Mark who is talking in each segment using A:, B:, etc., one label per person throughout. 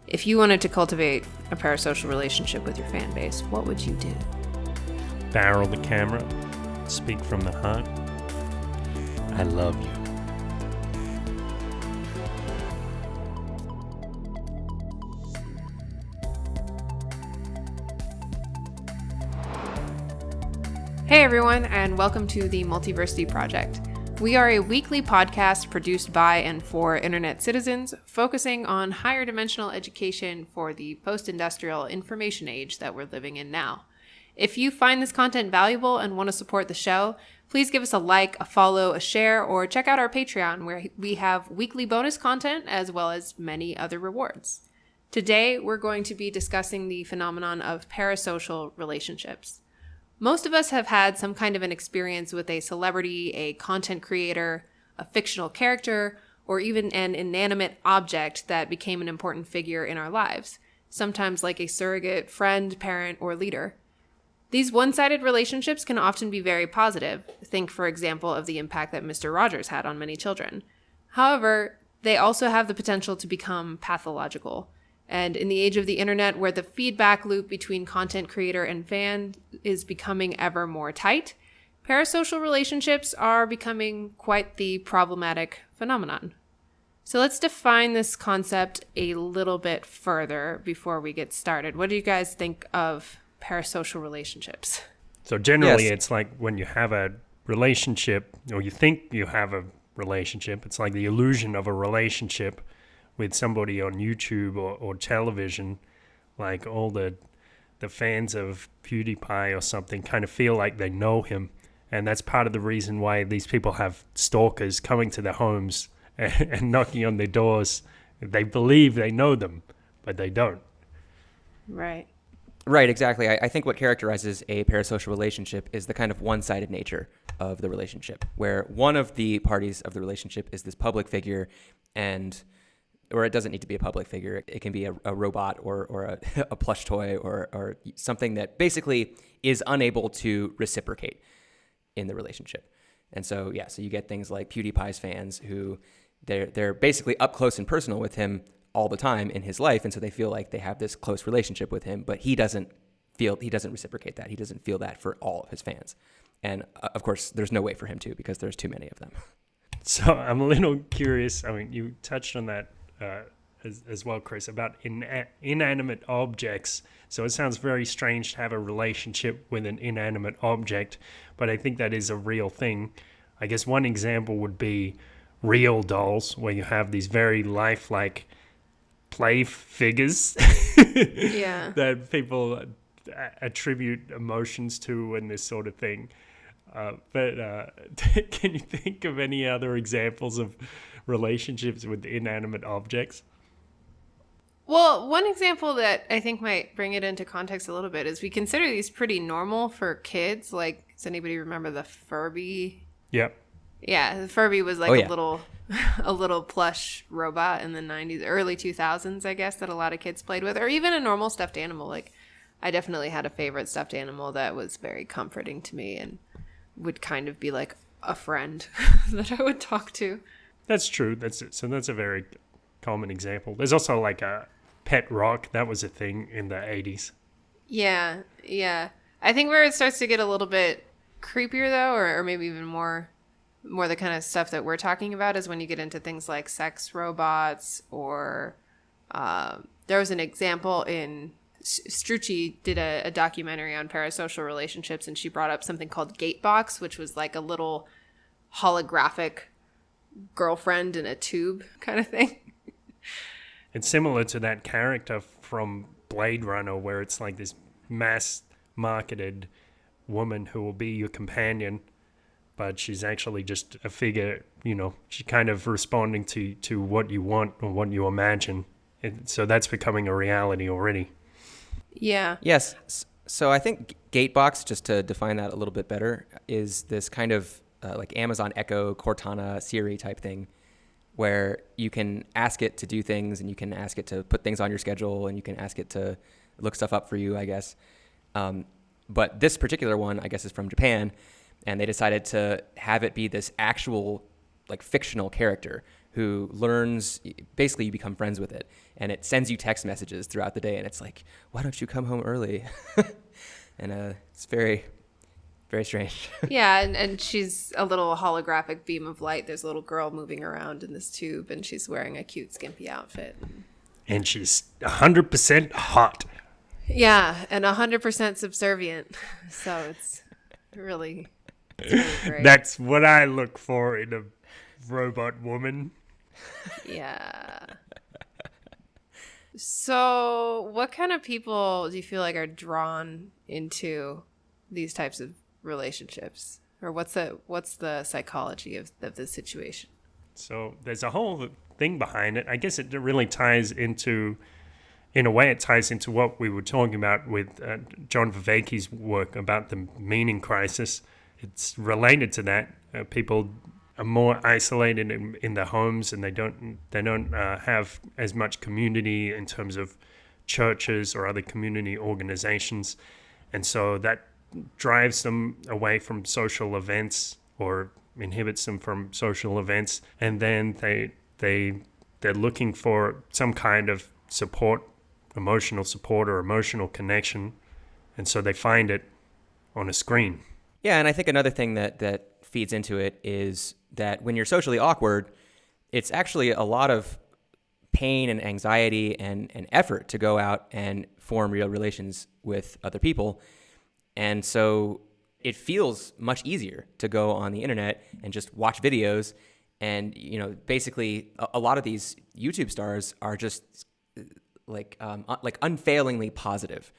A: If you wanted to cultivate a parasocial relationship with your fan base, what would you do?
B: Barrel the camera, speak from the heart. I love you.
A: Hey everyone, and welcome to the Multiversity Project. We are a weekly podcast produced by and for internet citizens, focusing on higher dimensional education for the post-industrial information age that we're living in now. If you find this content valuable and want to support the show, please give us a like, a follow, a share, or check out our Patreon, where we have weekly bonus content as well as many other rewards. Today, we're going to be discussing the phenomenon of parasocial relationships. Most of us have had some kind of an experience with a celebrity, a content creator, a fictional character, or even an inanimate object that became an important figure in our lives, sometimes like a surrogate, friend, parent, or leader. These one-sided relationships can often be very positive. Think, for example, of the impact that Mr. Rogers had on many children. However, they also have the potential to become pathological. And in the age of the internet, where the feedback loop between content creator and fan is becoming ever more tight, parasocial relationships are becoming quite the problematic phenomenon. So let's define this concept a little bit further before we get started. What do you guys think of parasocial relationships?
B: So generally, It's like when you have a relationship, or you think you have a relationship, it's like the illusion of a relationship with somebody on YouTube or television. Like all the fans of PewDiePie or something kind of feel like they know him. And that's part of the reason why these people have stalkers coming to their homes and knocking on their doors. They believe they know them, but they don't.
A: Right,
C: exactly. I think what characterizes a parasocial relationship is the kind of one-sided nature of the relationship, where one of the parties of the relationship is this public figure, or it doesn't need to be a public figure. It can be a robot or a plush toy or something that basically is unable to reciprocate in the relationship. And so you get things like PewDiePie's fans who they're basically up close and personal with him all the time in his life, and so they feel like they have this close relationship with him, but he doesn't reciprocate that. He doesn't feel that for all of his fans. And of course, there's no way for him to, because there's too many of them.
B: So I'm a little curious. I mean, you touched on that as well, Chris, about inanimate objects. So it sounds very strange to have a relationship with an inanimate object, but I think that is a real thing. I guess one example would be real dolls, where you have these very lifelike play figures that people attribute emotions to and this sort of thing. But can you think of any other examples of relationships with inanimate objects?
A: Well, one example that I think might bring it into context a little bit is we consider these pretty normal for kids. Like, does anybody remember the Furby?
B: Yep.
A: Yeah, the Furby was like a little plush robot in the 90s, early 2000s, I guess, that a lot of kids played with. Or even a normal stuffed animal. Like, I definitely had a favorite stuffed animal that was very comforting to me and would kind of be like a friend that I would talk to.
B: That's true. That's a very common example. There's also like a pet rock. That was a thing in the 80s.
A: Yeah. I think where it starts to get a little bit creepier, though, or maybe even more the kind of stuff that we're talking about, is when you get into things like sex robots, or there was an example in Strucci did a documentary on parasocial relationships, and she brought up something called Gatebox, which was like a little holographic girlfriend in a tube kind of thing.
B: It's similar to that character from Blade Runner, where it's like this mass marketed woman who will be your companion, but she's actually just a figure, she's kind of responding to what you want or what you imagine. And so that's becoming a reality already.
A: Yeah.
C: Yes. So I think Gatebox, just to define that a little bit better, is this kind of like Amazon Echo, Cortana, Siri type thing, where you can ask it to do things, and you can ask it to put things on your schedule, and you can ask it to look stuff up for you, I guess. But this particular one, I guess, is from Japan, and they decided to have it be this actual, like, fictional character who learns, basically you become friends with it, and it sends you text messages throughout the day, and it's like, why don't you come home early? And it's very, very strange.
A: Yeah, and she's a little holographic beam of light. There's a little girl moving around in this tube, and she's wearing a cute, skimpy outfit.
B: And she's 100% hot.
A: Yeah, and 100% subservient. So it's really great.
B: That's what I look for in a robot woman.
A: Yeah. So what kind of people do you feel like are drawn into these types of relationships? Or what's the psychology of the situation?
B: So there's a whole thing behind it. I guess it really ties into, in a way, it ties into what we were talking about with John Vervaeke's work about the meaning crisis. It's related to that. People are more isolated in their homes, and they don't have as much community in terms of churches or other community organizations, and so that drives them away from social events or inhibits them from social events, and then they're looking for some kind of support, emotional support or emotional connection, and so they find it on a screen.
C: Yeah, and I think another thing that feeds into it is that when you're socially awkward, it's actually a lot of pain and anxiety and effort to go out and form real relations with other people. And so it feels much easier to go on the internet and just watch videos. And, basically a lot of these YouTube stars are just like unfailingly positive.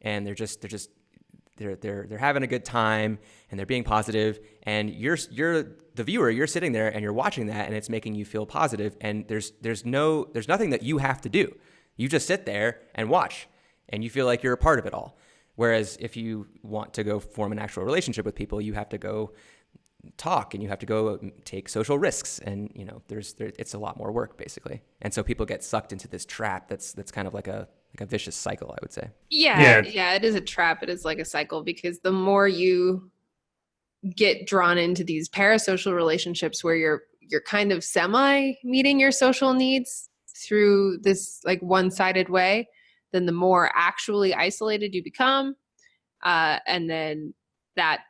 C: And they're having a good time, and they're being positive, and you're the viewer, you're sitting there and you're watching that, and it's making you feel positive, and there's nothing that you have to do. You just sit there and watch, and you feel like you're a part of it all. Whereas if you want to go form an actual relationship with people, you have to go talk, and you have to go take social risks, and it's a lot more work, basically. And so people get sucked into this trap that's kind of like a vicious cycle, I would say.
A: Yeah, it is a trap. It is like a cycle, because the more you get drawn into these parasocial relationships where you're kind of semi meeting your social needs through this like one-sided way, then the more actually isolated you become, and then that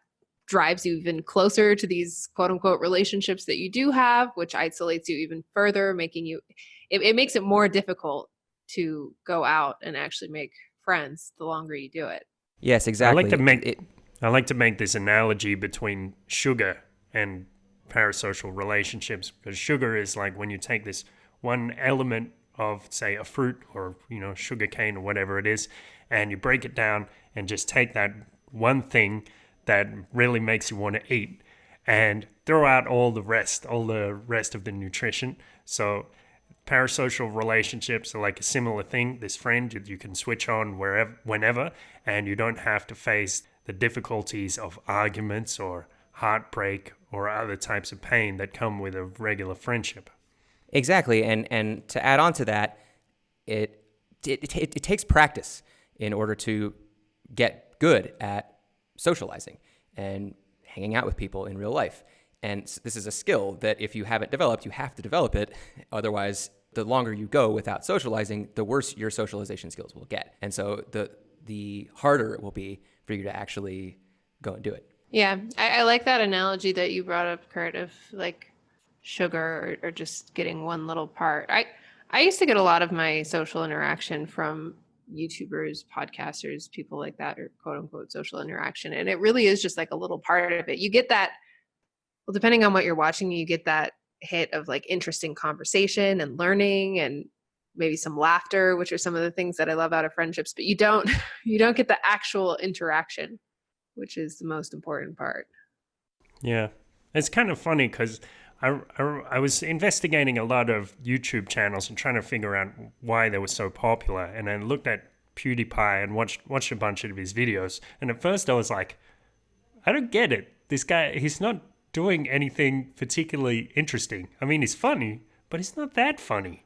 A: drives you even closer to these quote unquote relationships that you do have, which isolates you even further, making you it makes it more difficult to go out and actually make friends the longer you do it.
C: Yes, exactly.
B: I like to make this analogy between sugar and parasocial relationships, because sugar is like when you take this one element of, say, a fruit or sugar cane or whatever it is, and you break it down and just take that one thing that really makes you want to eat and throw out all the rest of the nutrition. So parasocial relationships are like a similar thing. This friend you can switch on whenever, and you don't have to face the difficulties of arguments or heartbreak or other types of pain that come with a regular friendship.
C: Exactly, and to add on to that, it takes practice in order to get good at socializing and hanging out with people in real life. And this is a skill that if you haven't developed, you have to develop it. Otherwise, the longer you go without socializing, the worse your socialization skills will get. And so the harder it will be for you to actually go and do it.
A: Yeah, I like that analogy that you brought up, Kurt, of like sugar or just getting one little part. I used to get a lot of my social interaction from YouTubers, podcasters, people like that, or quote unquote social interaction. And it really is just like a little part of it. You get that, well, depending on what you're watching, you get that hit of like interesting conversation and learning and maybe some laughter, which are some of the things that I love out of friendships, but you don't get the actual interaction, which is the most important part.
B: Yeah. It's kind of funny because I was investigating a lot of YouTube channels and trying to figure out why they were so popular. And I looked at PewDiePie and watched a bunch of his videos. And at first I was like, I don't get it. This guy, he's not doing anything particularly interesting. I mean, he's funny, but he's not that funny.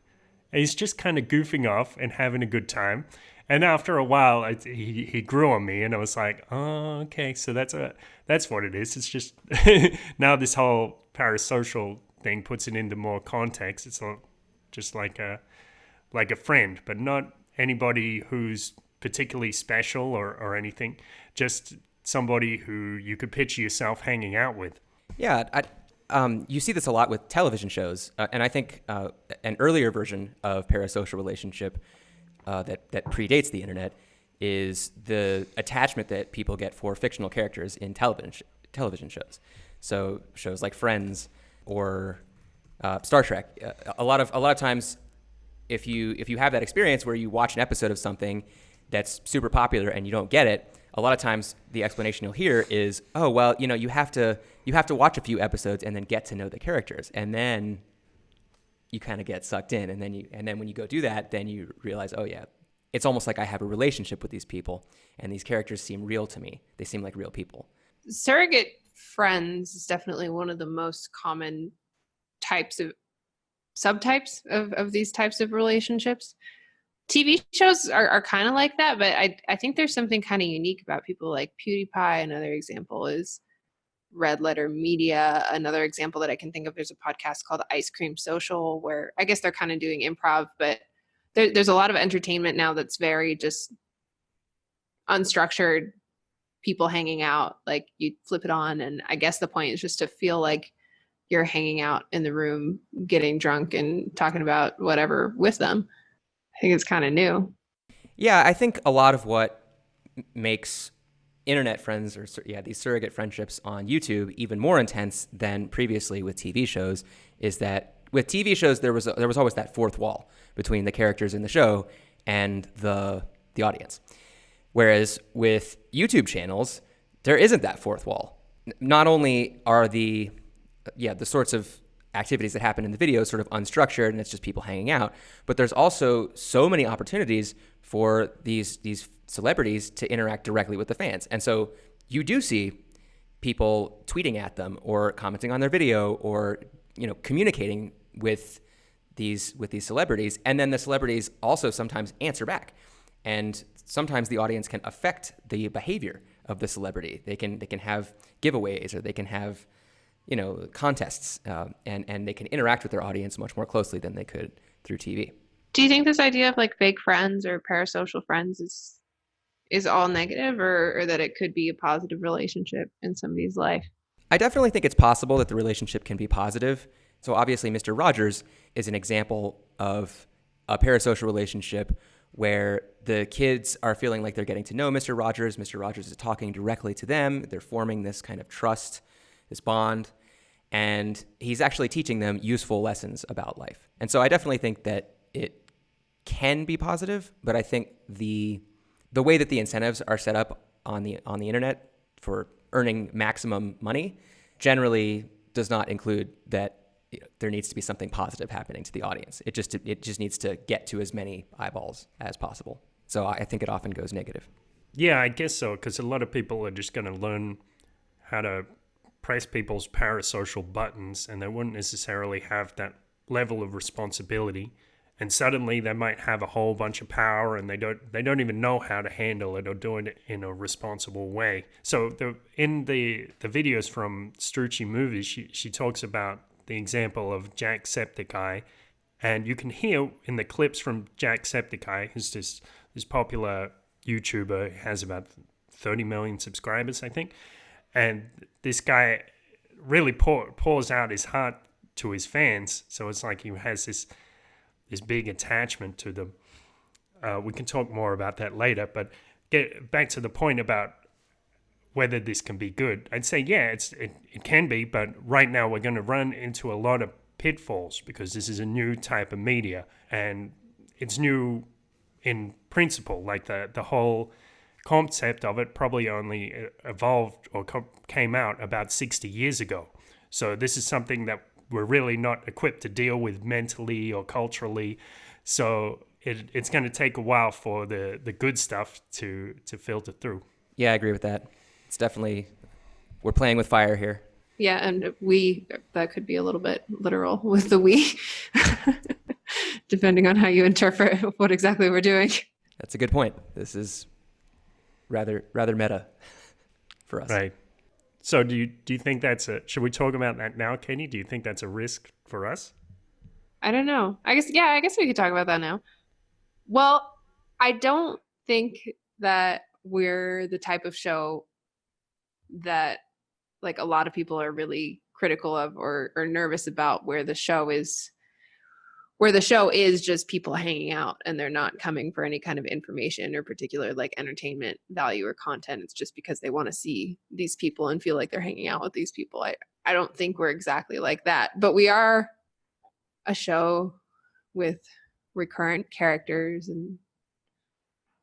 B: And he's just kind of goofing off and having a good time. And after a while, he grew on me, and I was like, oh, okay, so that's what it is. It's just now this whole parasocial thing, puts it into more context. It's not just like a friend, but not anybody who's particularly special or anything. Just somebody who you could picture yourself hanging out with.
C: Yeah, you see this a lot with television shows, and I think an earlier version of parasocial relationship that predates the internet is the attachment that people get for fictional characters in television shows. So shows like Friends or Star Trek. A lot of times, if you have that experience where you watch an episode of something that's super popular and you don't get it, a lot of times the explanation you'll hear is, oh, well, you have to watch a few episodes and then get to know the characters, and then you kind of get sucked in, and then when you go do that, then you realize, oh yeah, it's almost like I have a relationship with these people, and these characters seem real to me. They seem like real people.
A: Surrogate friends is definitely one of the most common subtypes of these types of relationships. TV shows are kind of like that, but I think there's something kind of unique about people like PewDiePie. Another example is Red Letter Media. Another example that I can think of, there's a podcast called Ice Cream Social, where I guess they're kind of doing improv, but there's a lot of entertainment now that's very just unstructured, people hanging out. Like you flip it on, and I guess the point is just to feel like you're hanging out in the room, getting drunk and talking about whatever with them. I think it's kind of new.
C: Yeah, I think a lot of what makes internet friends, or these surrogate friendships on YouTube, even more intense than previously with TV shows, is that with TV shows there was always that fourth wall between the characters in the show and the audience. Whereas with YouTube channels, there isn't that fourth wall. Not only are the sorts of activities that happen in the video sort of unstructured and it's just people hanging out, but there's also so many opportunities for these celebrities to interact directly with the fans. And so you do see people tweeting at them or commenting on their video or communicating with these celebrities, and then the celebrities also sometimes answer back. And sometimes the audience can affect the behavior of the celebrity. They can have giveaways, or they can have contests, and they can interact with their audience much more closely than they could through TV.
A: Do you think this idea of like fake friends or parasocial friends is all negative, or that it could be a positive relationship in somebody's life?
C: I definitely think it's possible that the relationship can be positive. So obviously Mr. Rogers is an example of a parasocial relationship where the kids are feeling like they're getting to know Mr. Rogers. Mr. Rogers is talking directly to them. They're forming this kind of trust, this bond, and he's actually teaching them useful lessons about life. And so I definitely think that it can be positive, but I think the way that the incentives are set up on the internet for earning maximum money generally does not include that there needs to be something positive happening to the audience. It just needs to get to as many eyeballs as possible. So I think it often goes negative.
B: Yeah, I guess so, because a lot of people are just going to learn how to press people's parasocial buttons, and they wouldn't necessarily have that level of responsibility. And suddenly they might have a whole bunch of power, and they don't even know how to handle it or do it in a responsible way. So in the videos from Strucci movies, she talks about the example of Jacksepticeye, and you can hear in the clips from Jacksepticeye, who's this popular YouTuber, has about 30 million subscribers, I think, and this guy really pours out his heart to his fans. So it's like he has this big attachment to them. We can talk more about that later, but get back to the point about whether this can be good. I'd say, yeah, it can be, but right now we're going to run into a lot of pitfalls because this is a new type of media, and it's new in principle. Like the whole concept of it probably only evolved or came out about 60 years ago. So this is something that we're really not equipped to deal with mentally or culturally. So it's going to take a while for the good stuff to filter through.
C: Yeah, I agree with that. It's definitely, we're playing with fire here.
A: Yeah, and that could be a little bit literal with the we, depending on how you interpret what exactly we're doing.
C: That's a good point. This is rather meta for us.
B: Right. So do you think that's a, should we talk about that now, Kenny? Do you think that's a risk for us?
A: I don't know. I guess we could talk about that now. Well, I don't think that we're the type of show that like a lot of people are really critical of or nervous about where the show is just people hanging out and they're not coming for any kind of information or particular like entertainment value or content. It's just because they want to see these people and feel like they're hanging out with these people. I don't think we're exactly like that, but we are a show with recurrent characters and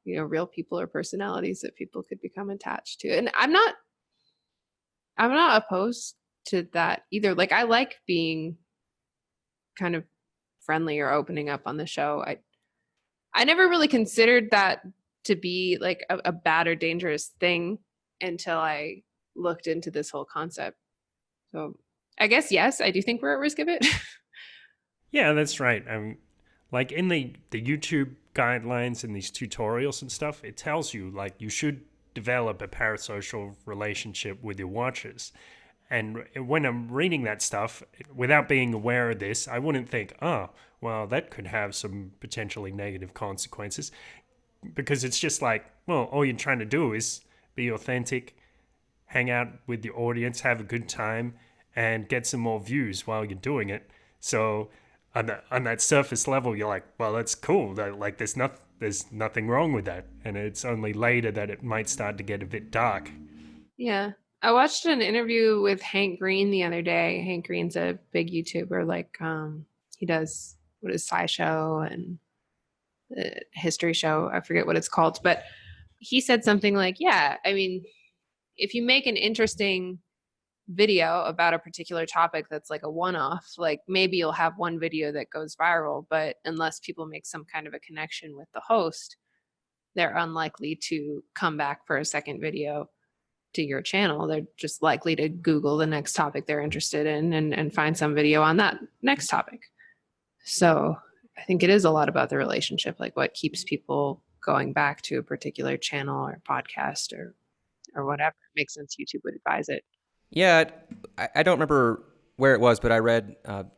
A: real people or personalities that people could become attached to. And I'm not opposed to that either. Like I like being kind of friendly or opening up on the show. I never really considered that to be like a bad or dangerous thing until I looked into this whole concept. So I guess yes, I do think we're at risk of it.
B: Yeah, that's right. Like in the YouTube guidelines and these tutorials and stuff, it tells you like you should develop a parasocial relationship with your watchers. And when I'm reading that stuff, without being aware of this, I wouldn't think, oh, well, that could have some potentially negative consequences. Because it's just like, well, all you're trying to do is be authentic, hang out with your audience, have a good time, and get some more views while you're doing it. So on that surface level, you're like, well, that's cool. Like there's nothing wrong with that. And it's only later that it might start to get a bit dark.
A: Yeah. I watched an interview with Hank Green the other day. Hank Green's a big YouTuber. Like, he does what is SciShow and the History Show. I forget what it's called, but he said something like, "Yeah, I mean, if you make an interesting video about a particular topic that's like a one-off, like maybe you'll have one video that goes viral, but unless people make some kind of a connection with the host, they're unlikely to come back for a second video to your channel. They're just likely to Google the next topic they're interested in and find some video on that next topic." So I think it is a lot about the relationship, like what keeps people going back to a particular channel or podcast or whatever. It makes sense YouTube would advise it.
C: Yeah, I don't remember where it was, but I read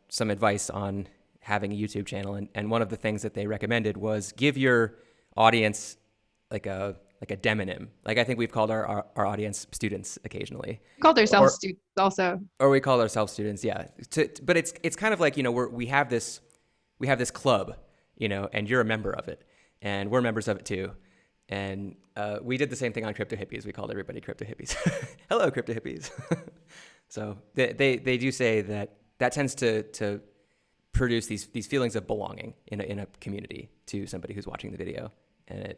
C: some advice on having a YouTube channel, and one of the things that they recommended was give your audience like a demonym. Like I think we've called our audience students occasionally.
A: Called ourselves students also.
C: Or we call ourselves students, yeah. But it's kind of like, we have this club, and you're a member of it, and we're members of it too. And we did the same thing on Crypto Hippies. We called everybody Crypto Hippies. Hello, Crypto Hippies. So they do say that tends to produce these feelings of belonging in a community to somebody who's watching the video, and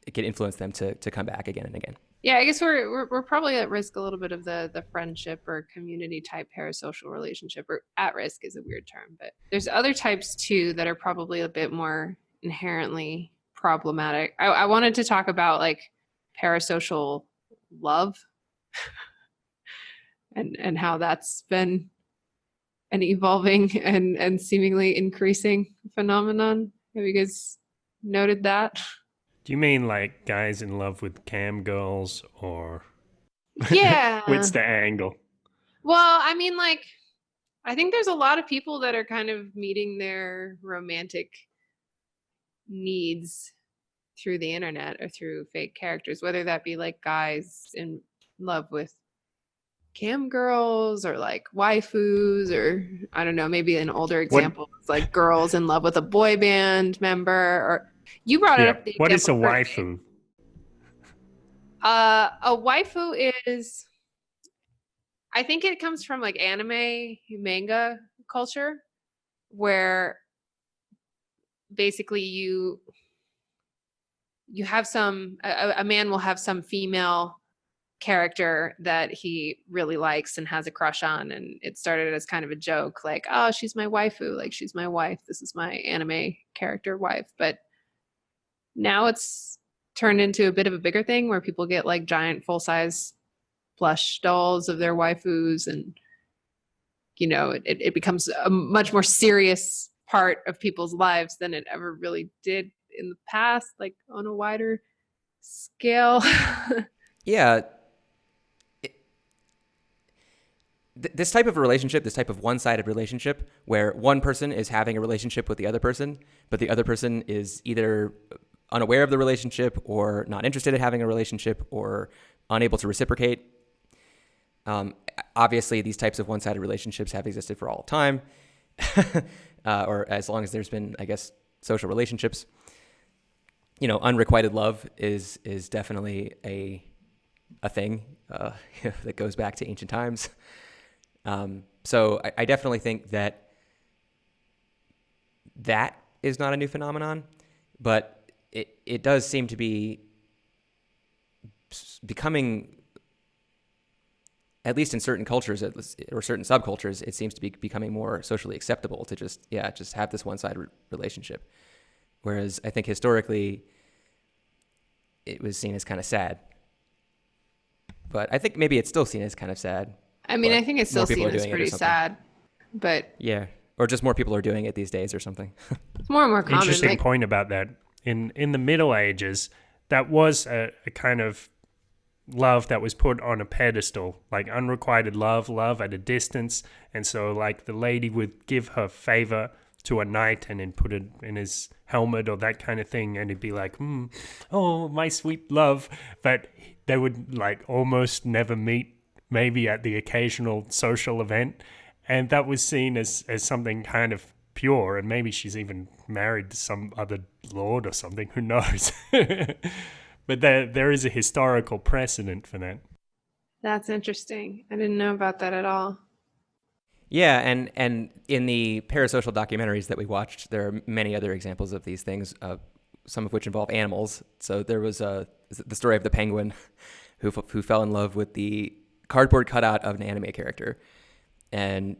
C: it can influence them to come back again and again.
A: Yeah, I guess we're probably at risk a little bit of the friendship or community type parasocial relationship, or at risk is a weird term, but there's other types too that are probably a bit more inherently problematic. I wanted to talk about like parasocial love and how that's been an evolving and seemingly increasing phenomenon. Have you guys noted that?
B: Do you mean like guys in love with cam girls, or
A: Yeah.
B: what's the angle?
A: Well, I mean, like, I think there's a lot of people that are kind of meeting their romantic needs through the internet or through fake characters, whether that be like guys in love with cam girls or like waifus, or I don't know, maybe an older example is like girls in love with a boy band member. Or you brought it up.
B: What is a waifu?
A: A waifu is, I think it comes from like anime manga culture, where basically you have a man will have some female character that he really likes and has a crush on, and it started as kind of a joke, like, oh, she's my waifu, like she's my wife, this is my anime character wife. But now it's turned into a bit of a bigger thing where people get like giant full-size plush dolls of their waifus, and it becomes a much more serious part of people's lives than it ever really did in the past, like on a wider scale.
C: Yeah. this type of relationship, this type of one-sided relationship where one person is having a relationship with the other person, but the other person is either unaware of the relationship or not interested in having a relationship or unable to reciprocate. Obviously, these types of one-sided relationships have existed for all time, or as long as there's been, I guess, social relationships. Unrequited love is definitely a thing that goes back to ancient times. So I definitely think that is not a new phenomenon, but it does seem to be becoming, at least in certain cultures or certain subcultures, it seems to be becoming more socially acceptable to just have this one-sided relationship. Whereas I think historically it was seen as kind of sad. But I think maybe it's still seen as kind of sad.
A: I mean, I think it's still seen as pretty sad, but
C: yeah, or just more people are doing it these days or something.
A: It's more and more common.
B: Interesting point about that. In the Middle Ages, that was a kind of love that was put on a pedestal, like unrequited love at a distance. And so like the lady would give her favor to a knight and then put it in his helmet or that kind of thing, and it'd be like, oh, my sweet love. But they would like almost never meet, maybe at the occasional social event, and that was seen as something kind of pure. And maybe she's even married to some other lord or something, who knows. But there is a historical precedent for that.
A: That's interesting. I didn't know about that at all.
C: Yeah, and in the parasocial documentaries that we watched, there are many other examples of these things, some of which involve animals. So there was the story of the penguin who fell in love with the cardboard cutout of an anime character and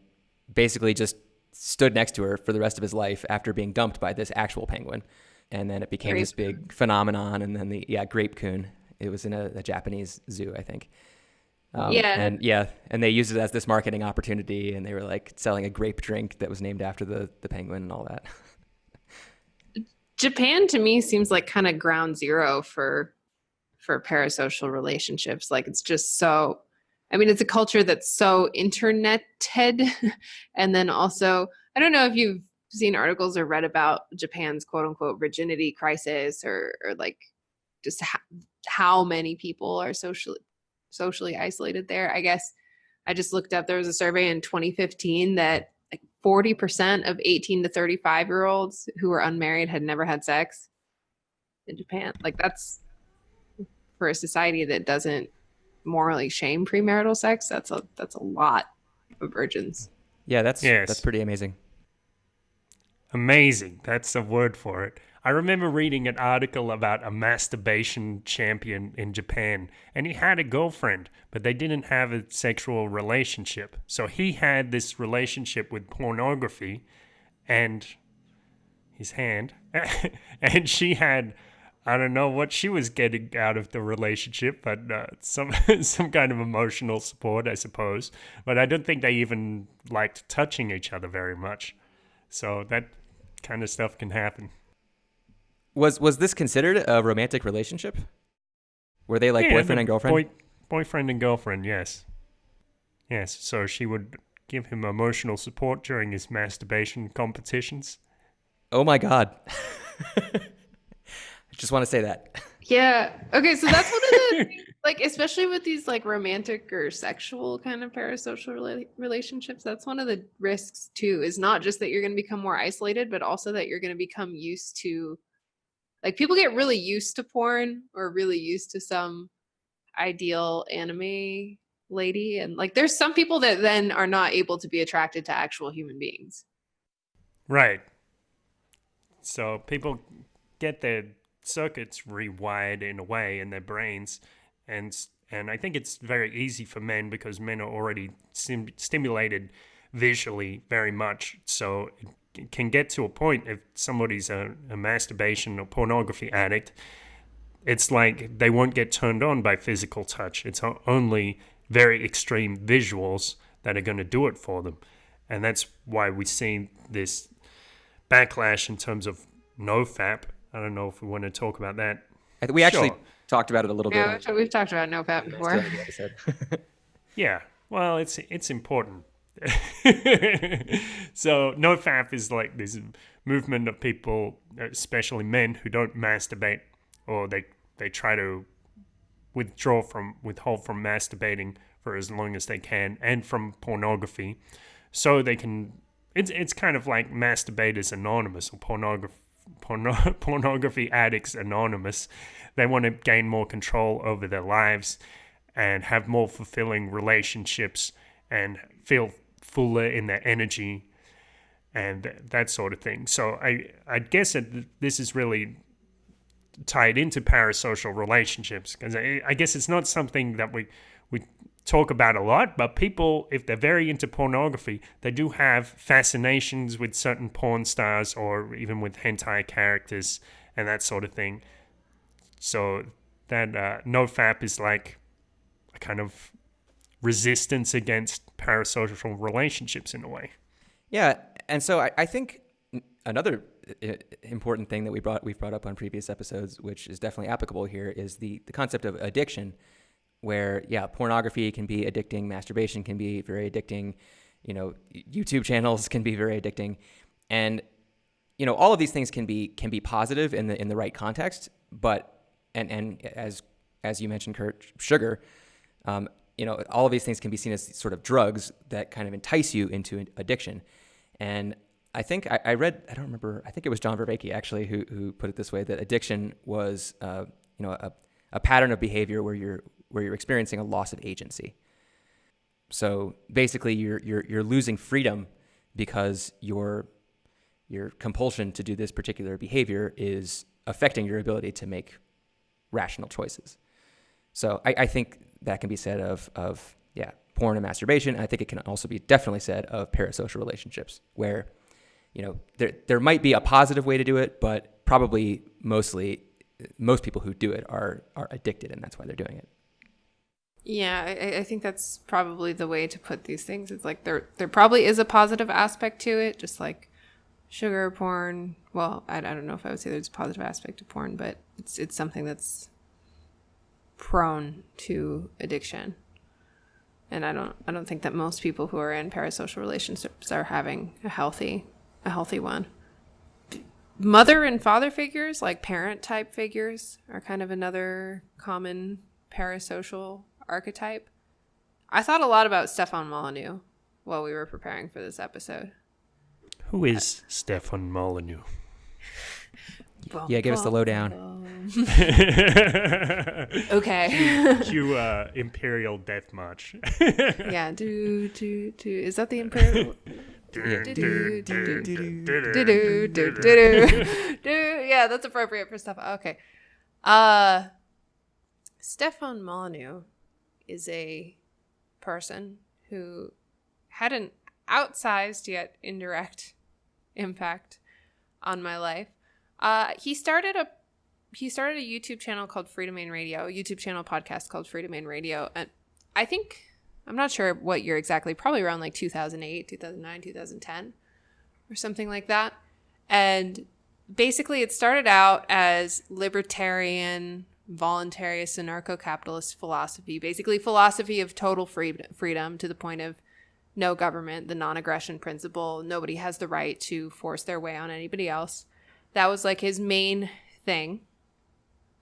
C: basically just stood next to her for the rest of his life after being dumped by this actual penguin. And then it became this big phenomenon. And then grape coon. It was in a Japanese zoo, I think. And they used it as this marketing opportunity, and they were like selling a grape drink that was named after the penguin and all that.
A: Japan to me seems like kind of ground zero for parasocial relationships. Like it's just so, I mean, it's a culture that's so interneted. And then also, I don't know if you've seen articles or read about Japan's quote unquote virginity crisis or like just how many people are socially isolated there. I guess I just looked up, there was a survey in 2015 that like 40% of 18 to 35-year-olds who were unmarried had never had sex in Japan. Like that's, for a society that doesn't morally shame premarital sex, that's a lot of virgins.
C: Yeah, that's pretty amazing.
B: Amazing. That's a word for it. I remember reading an article about a masturbation champion in Japan, and he had a girlfriend, but they didn't have a sexual relationship. So he had this relationship with pornography and his hand, and she had, I don't know what she was getting out of the relationship, but some kind of emotional support, I suppose. But I don't think they even liked touching each other very much. So that kind of stuff can happen.
C: Was this considered a romantic relationship? Were they like boyfriend and girlfriend?
B: Boyfriend and girlfriend, yes. Yes, so she would give him emotional support during his masturbation competitions.
C: Oh my God. I just want to say that.
A: Yeah. Okay, so that's one of the things, like, especially with these like romantic or sexual kind of parasocial relationships, that's one of the risks too, is not just that you're going to become more isolated, but also that you're going to become used to, like, people get really used to porn or really used to some ideal anime lady. And like, there's some people that then are not able to be attracted to actual human beings.
B: Right. So people get their circuits rewired in a way in their brains, and I think it's very easy for men because men are already stimulated visually very much, so it can get to a point if somebody's a masturbation or pornography addict, it's like they won't get turned on by physical touch. It's only very extreme visuals that are going to do it for them, and that's why we see this backlash in terms of NoFap. I don't know if we want to talk about that.
C: We actually talked about it a little bit.
A: Yeah, we've talked about NoFap before.
B: Yeah, Well, it's important. So NoFap is like this movement of people, especially men, who don't masturbate, or they try to withhold from masturbating for as long as they can, and from pornography, so they can. It's kind of like Masturbators Anonymous or pornography addicts anonymous. They want to gain more control over their lives and have more fulfilling relationships and feel fuller in their energy and that sort of thing. So I guess this is really tied into parasocial relationships, because I guess it's not something that we talk about a lot, but people, if they're very into pornography, they do have fascinations with certain porn stars or even with hentai characters and that sort of thing. So that NoFap is like a kind of resistance against parasocial relationships in a way.
C: Yeah, and so I think another important thing that we've brought up on previous episodes, which is definitely applicable here, is the concept of addiction, where, yeah, pornography can be addicting, masturbation can be very addicting, YouTube channels can be very addicting, and all of these things can be positive in the right context, but and as you mentioned, Kurt, sugar, all of these things can be seen as sort of drugs that kind of entice you into addiction. And I think I read, I don't remember, I think it was John Vervaeke actually who put it this way, that addiction was a pattern of behavior where you're experiencing a loss of agency. So basically you're losing freedom because your compulsion to do this particular behavior is affecting your ability to make rational choices. So I think that can be said of porn and masturbation. I think it can also be definitely said of parasocial relationships, where there might be a positive way to do it, but probably most people who do it are addicted, and that's why they're doing it.
A: Yeah, I think that's probably the way to put these things. It's like there probably is a positive aspect to it, just like sugar porn. Well, I don't know if I would say there's a positive aspect to porn, but it's something that's prone to addiction. And I don't think that most people who are in parasocial relationships are having a healthy one. Mother and father figures, like parent type figures, are kind of another common parasocial archetype. I thought a lot about Stefan Molyneux while we were preparing for this episode.
B: Who is Stefan Molyneux?
C: Yeah, give us the lowdown.
A: Okay.
B: Cue Imperial Death March.
A: Yeah, do. Is that the Imperial? Yeah, that's appropriate for Stefan. Okay. Stefan Molyneux is a person who had an outsized yet indirect impact on my life. He started a YouTube channel called Freedomain Radio, a YouTube channel podcast called Freedomain Radio, and I think, I'm not sure what year exactly, probably around like 2008, 2009, 2010 or something like that. And basically it started out as libertarian, voluntarist, anarcho-capitalist philosophy, basically philosophy of total freedom to the point of no government, the non-aggression principle, nobody has the right to force their way on anybody else. That was like his main thing.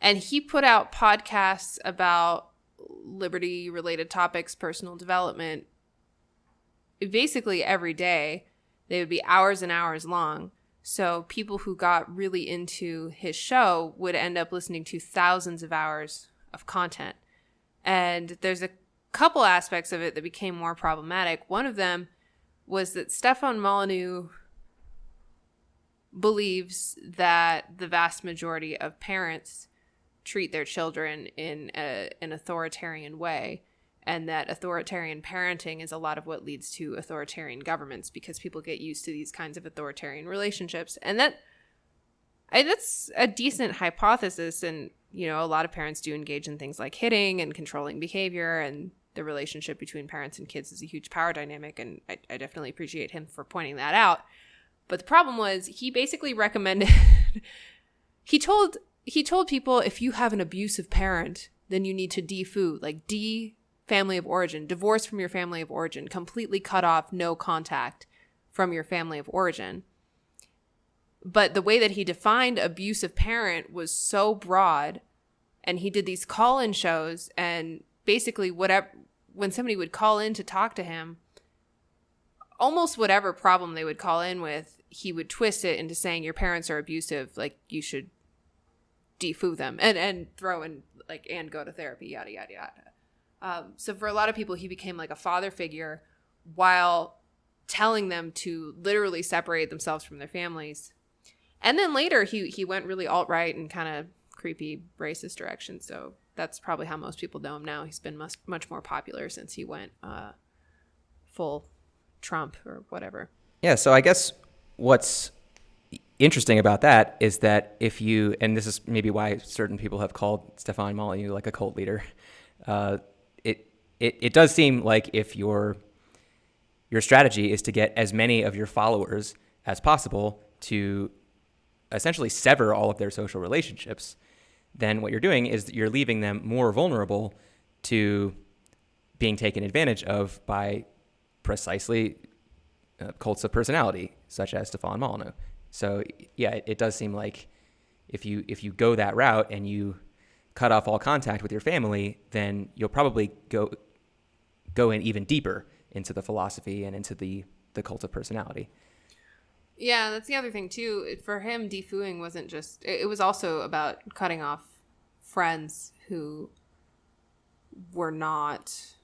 A: And he put out podcasts about liberty-related topics, personal development, basically every day. They would be hours and hours long. So people who got really into his show would end up listening to thousands of hours of content. And there's a couple aspects of it that became more problematic. One of them was that Stefan Molyneux believes that the vast majority of parents treat their children in an authoritarian way, and that authoritarian parenting is a lot of what leads to authoritarian governments, because people get used to these kinds of authoritarian relationships. And that's a decent hypothesis, and a lot of parents do engage in things like hitting and controlling behavior, and the relationship between parents and kids is a huge power dynamic, and I definitely appreciate him for pointing that out. But the problem was, he basically recommended he told people, if you have an abusive parent, then you need to defood, like family of origin, divorced from your family of origin, completely cut off, no contact from your family of origin. But the way that he defined abusive parent was so broad, and he did these call-in shows, and basically when somebody would call in to talk to him, almost whatever problem they would call in with, he would twist it into saying your parents are abusive, like you should defoo them and throw in like and go to therapy, yada yada yada. So for a lot of people, he became like a father figure while telling them to literally separate themselves from their families. And then later he went really alt-right and kind of creepy racist direction. So that's probably how most people know him now. He's been much more popular since he went full Trump or whatever.
C: Yeah, so I guess what's interesting about that is that if you, and this is maybe why certain people have called Stefan Molyneux like a cult leader, it does seem like if your strategy is to get as many of your followers as possible to essentially sever all of their social relationships, then what you're doing is that you're leaving them more vulnerable to being taken advantage of by precisely cults of personality, such as Stefan Molyneux. So yeah, it does seem like if you go that route and you cut off all contact with your family, then you'll probably go in even deeper into the philosophy and into the cult of personality.
A: Yeah, that's the other thing too. For him, defooing wasn't just, it was also about cutting off friends who were not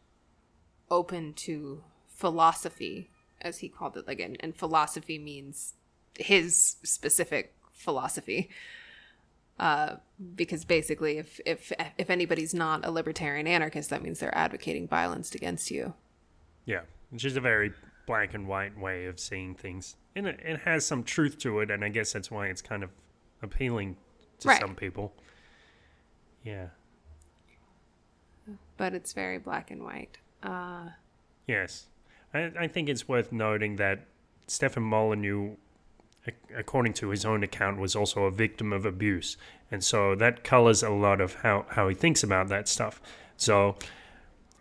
A: open to philosophy, as he called it. Like, and philosophy means his specific philosophy. Because basically, if anybody's not a libertarian anarchist, that means they're advocating violence against you.
B: Yeah, which is a very black and white way of seeing things. And it has some truth to it, and I guess that's why it's kind of appealing to some people. Yeah.
A: But it's very black and white.
B: Yes. I think it's worth noting that Stefan Molyneux, according to his own account, was also a victim of abuse. And so that colors a lot of how he thinks about that stuff. So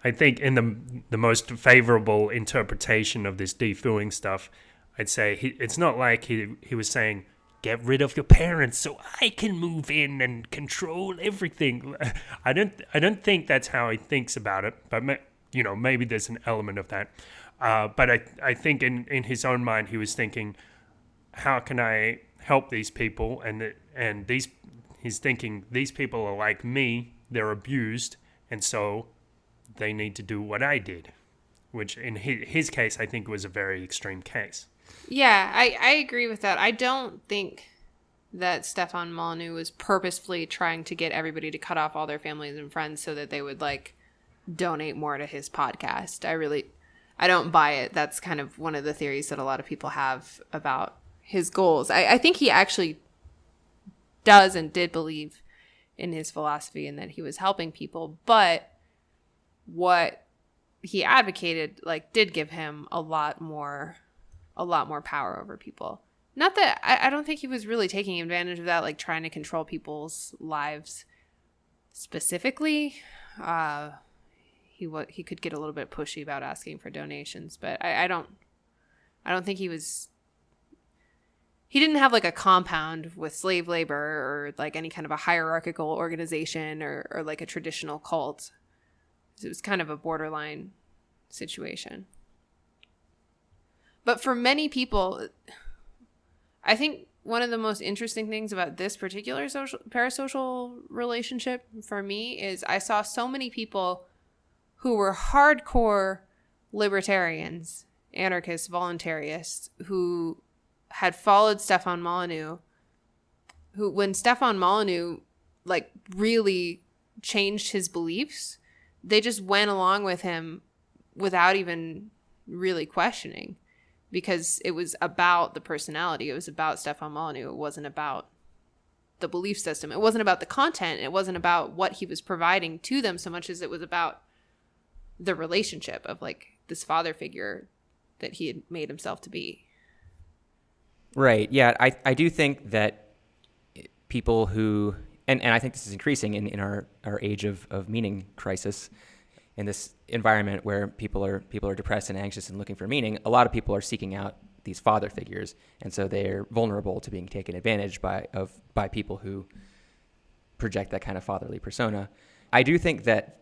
B: I think in the most favorable interpretation of this defooing stuff, I'd say it's not like he was saying, get rid of your parents so I can move in and control everything. I don't think that's how he thinks about it, but maybe there's an element of that. But I think in his own mind he was thinking, how can I help these people? And he's thinking these people are like me, they're abused, and so they need to do what I did, which in his case I think was a very extreme case.
A: Yeah, I agree with that. I don't think that Stefan Molyneux was purposefully trying to get everybody to cut off all their families and friends so that they would like donate more to his podcast. I don't buy it. That's kind of one of the theories that a lot of people have about his goals. I think he actually does and did believe in his philosophy and that he was helping people, but what he advocated did give him a lot more power over people. Not that I don't think he was really taking advantage of that, like trying to control people's lives specifically. He could get a little bit pushy about asking for donations, but I don't think he didn't have like a compound with slave labor or like any kind of a hierarchical organization or like a traditional cult. It was kind of a borderline situation. But for many people, I think one of the most interesting things about this particular parasocial relationship for me is I saw so many people who were hardcore libertarians, anarchists, voluntarists, who had followed Stefan Molyneux, who, when Stefan Molyneux really changed his beliefs, they just went along with him without even really questioning, because it was about the personality. It was about Stefan Molyneux. It wasn't about the belief system. It wasn't about the content. It wasn't about what he was providing to them so much as it was about the relationship of this father figure that he had made himself to be.
C: Right. Yeah. I do think that people who, and I think this is increasing in our age of meaning crisis, in this environment where people are depressed and anxious and looking for meaning, a lot of people are seeking out these father figures, and so they're vulnerable to being taken advantage by people who project that kind of fatherly persona. I do think that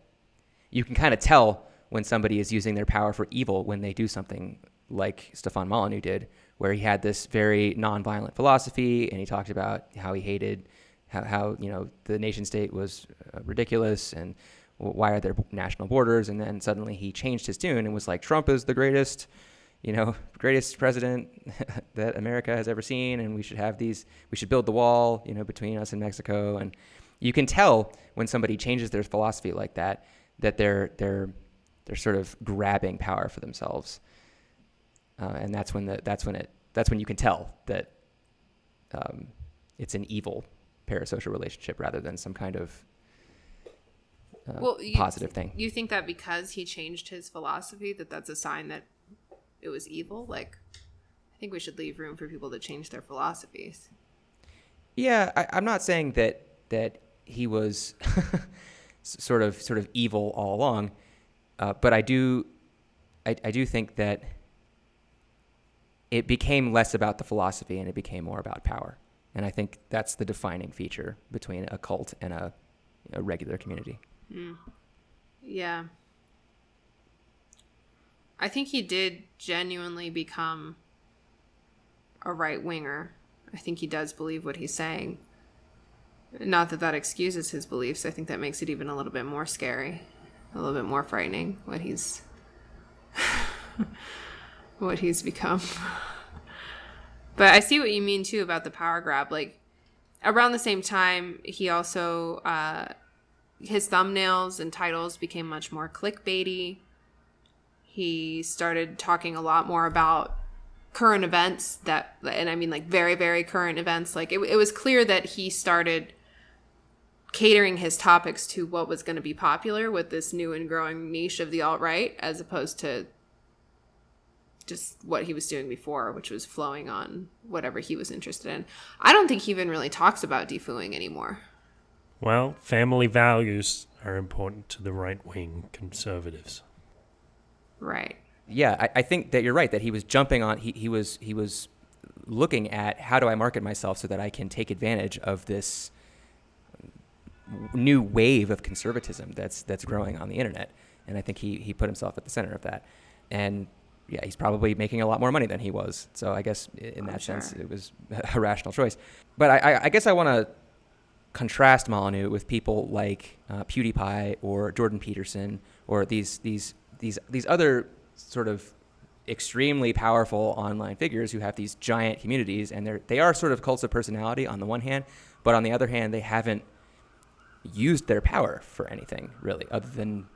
C: you can kind of tell when somebody is using their power for evil when they do something like Stefan Molyneux did, where he had this very nonviolent philosophy, and he talked about how he hated how the nation state was ridiculous, and why are there national borders? And then suddenly he changed his tune and was like, Trump is the greatest president that America has ever seen, and we should build the wall, between us and Mexico. And you can tell when somebody changes their philosophy like that they're sort of grabbing power for themselves, and that's when you can tell that it's an evil parasocial relationship rather than some kind of positive thing.
A: You think that because he changed his philosophy, that's a sign that it was evil? Like, I think we should leave room for people to change their philosophies.
C: Yeah, I'm not saying that he was sort of evil all along, but I do think that it became less about the philosophy and it became more about power. And I think that's the defining feature between a cult and a regular community.
A: Yeah. I think he did genuinely become a right-winger. I think he does believe what he's saying. Not that excuses his beliefs. I think that makes it even a little bit more scary, a little bit more frightening, what he's what he's become. But I see what you mean, too, about the power grab. Like, around the same time, he also, his thumbnails and titles became much more clickbaity. He started talking a lot more about current events and I mean, like, very, very current events. Like, it was clear that he started catering his topics to what was going to be popular with this new and growing niche of the alt-right, as opposed to just what he was doing before, which was flowing on whatever he was interested in. I don't think he even really talks about defooing anymore.
B: Well, family values are important to the right-wing conservatives.
C: Right. Yeah, I think that you're right, that he was jumping on, he was looking at how do I market myself so that I can take advantage of this new wave of conservatism that's growing on the internet. And I think he put himself at the center of that. And yeah, he's probably making a lot more money than he was. So I guess in that sense, it was a rational choice. But I guess I want to contrast Molyneux with people like PewDiePie or Jordan Peterson or these other sort of extremely powerful online figures who have these giant communities, and they are sort of cults of personality on the one hand, but on the other hand, they haven't used their power for anything really other than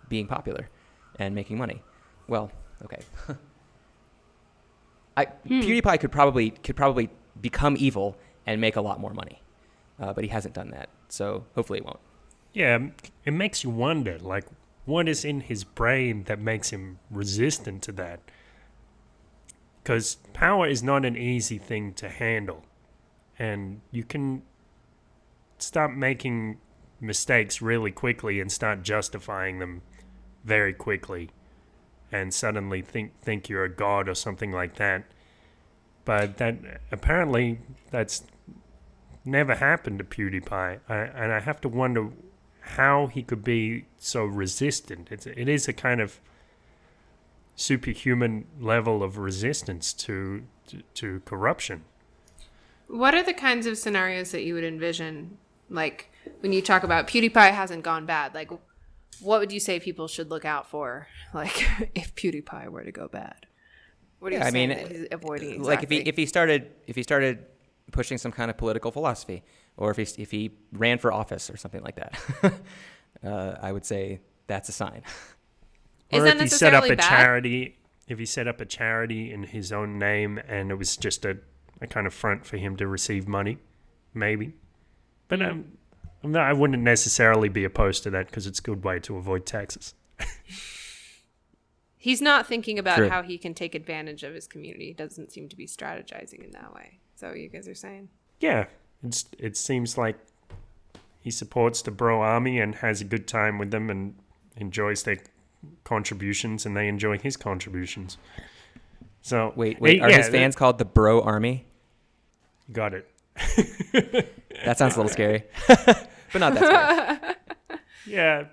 C: being popular and making money. Well, okay. PewDiePie could probably become evil and make a lot more money, but he hasn't done that. So hopefully he won't.
B: Yeah, it makes you wonder, like, what is in his brain that makes him resistant to that? Because power is not an easy thing to handle, and you can start making mistakes really quickly and start justifying them very quickly, and suddenly think you're a god or something like that. But apparently that's never happened to PewDiePie, and I have to wonder how he could be so resistant. It is a kind of superhuman level of resistance to corruption.
A: What are the kinds of scenarios that you would envision? Like, when you talk about PewDiePie hasn't gone bad, like, what would you say people should look out for? Like, if PewDiePie were to go bad, what are you saying that he's avoiding exactly?
C: Like if he started pushing some kind of political philosophy, or if he ran for office or something like that, I would say that's a sign.
B: Or if he set up a charity, in his own name, and it was just a kind of front for him to receive money, maybe. But I wouldn't necessarily be opposed to that because it's a good way to avoid taxes.
A: He's not thinking about how he can take advantage of his community. He doesn't seem to be strategizing in that way. Is that what you guys are saying?
B: Yeah. It seems like he supports the bro army and has a good time with them and enjoys their contributions and they enjoy his contributions. So
C: Wait, are his fans called the Bro Army?
B: Got it.
C: That sounds a little scary, but not that scary.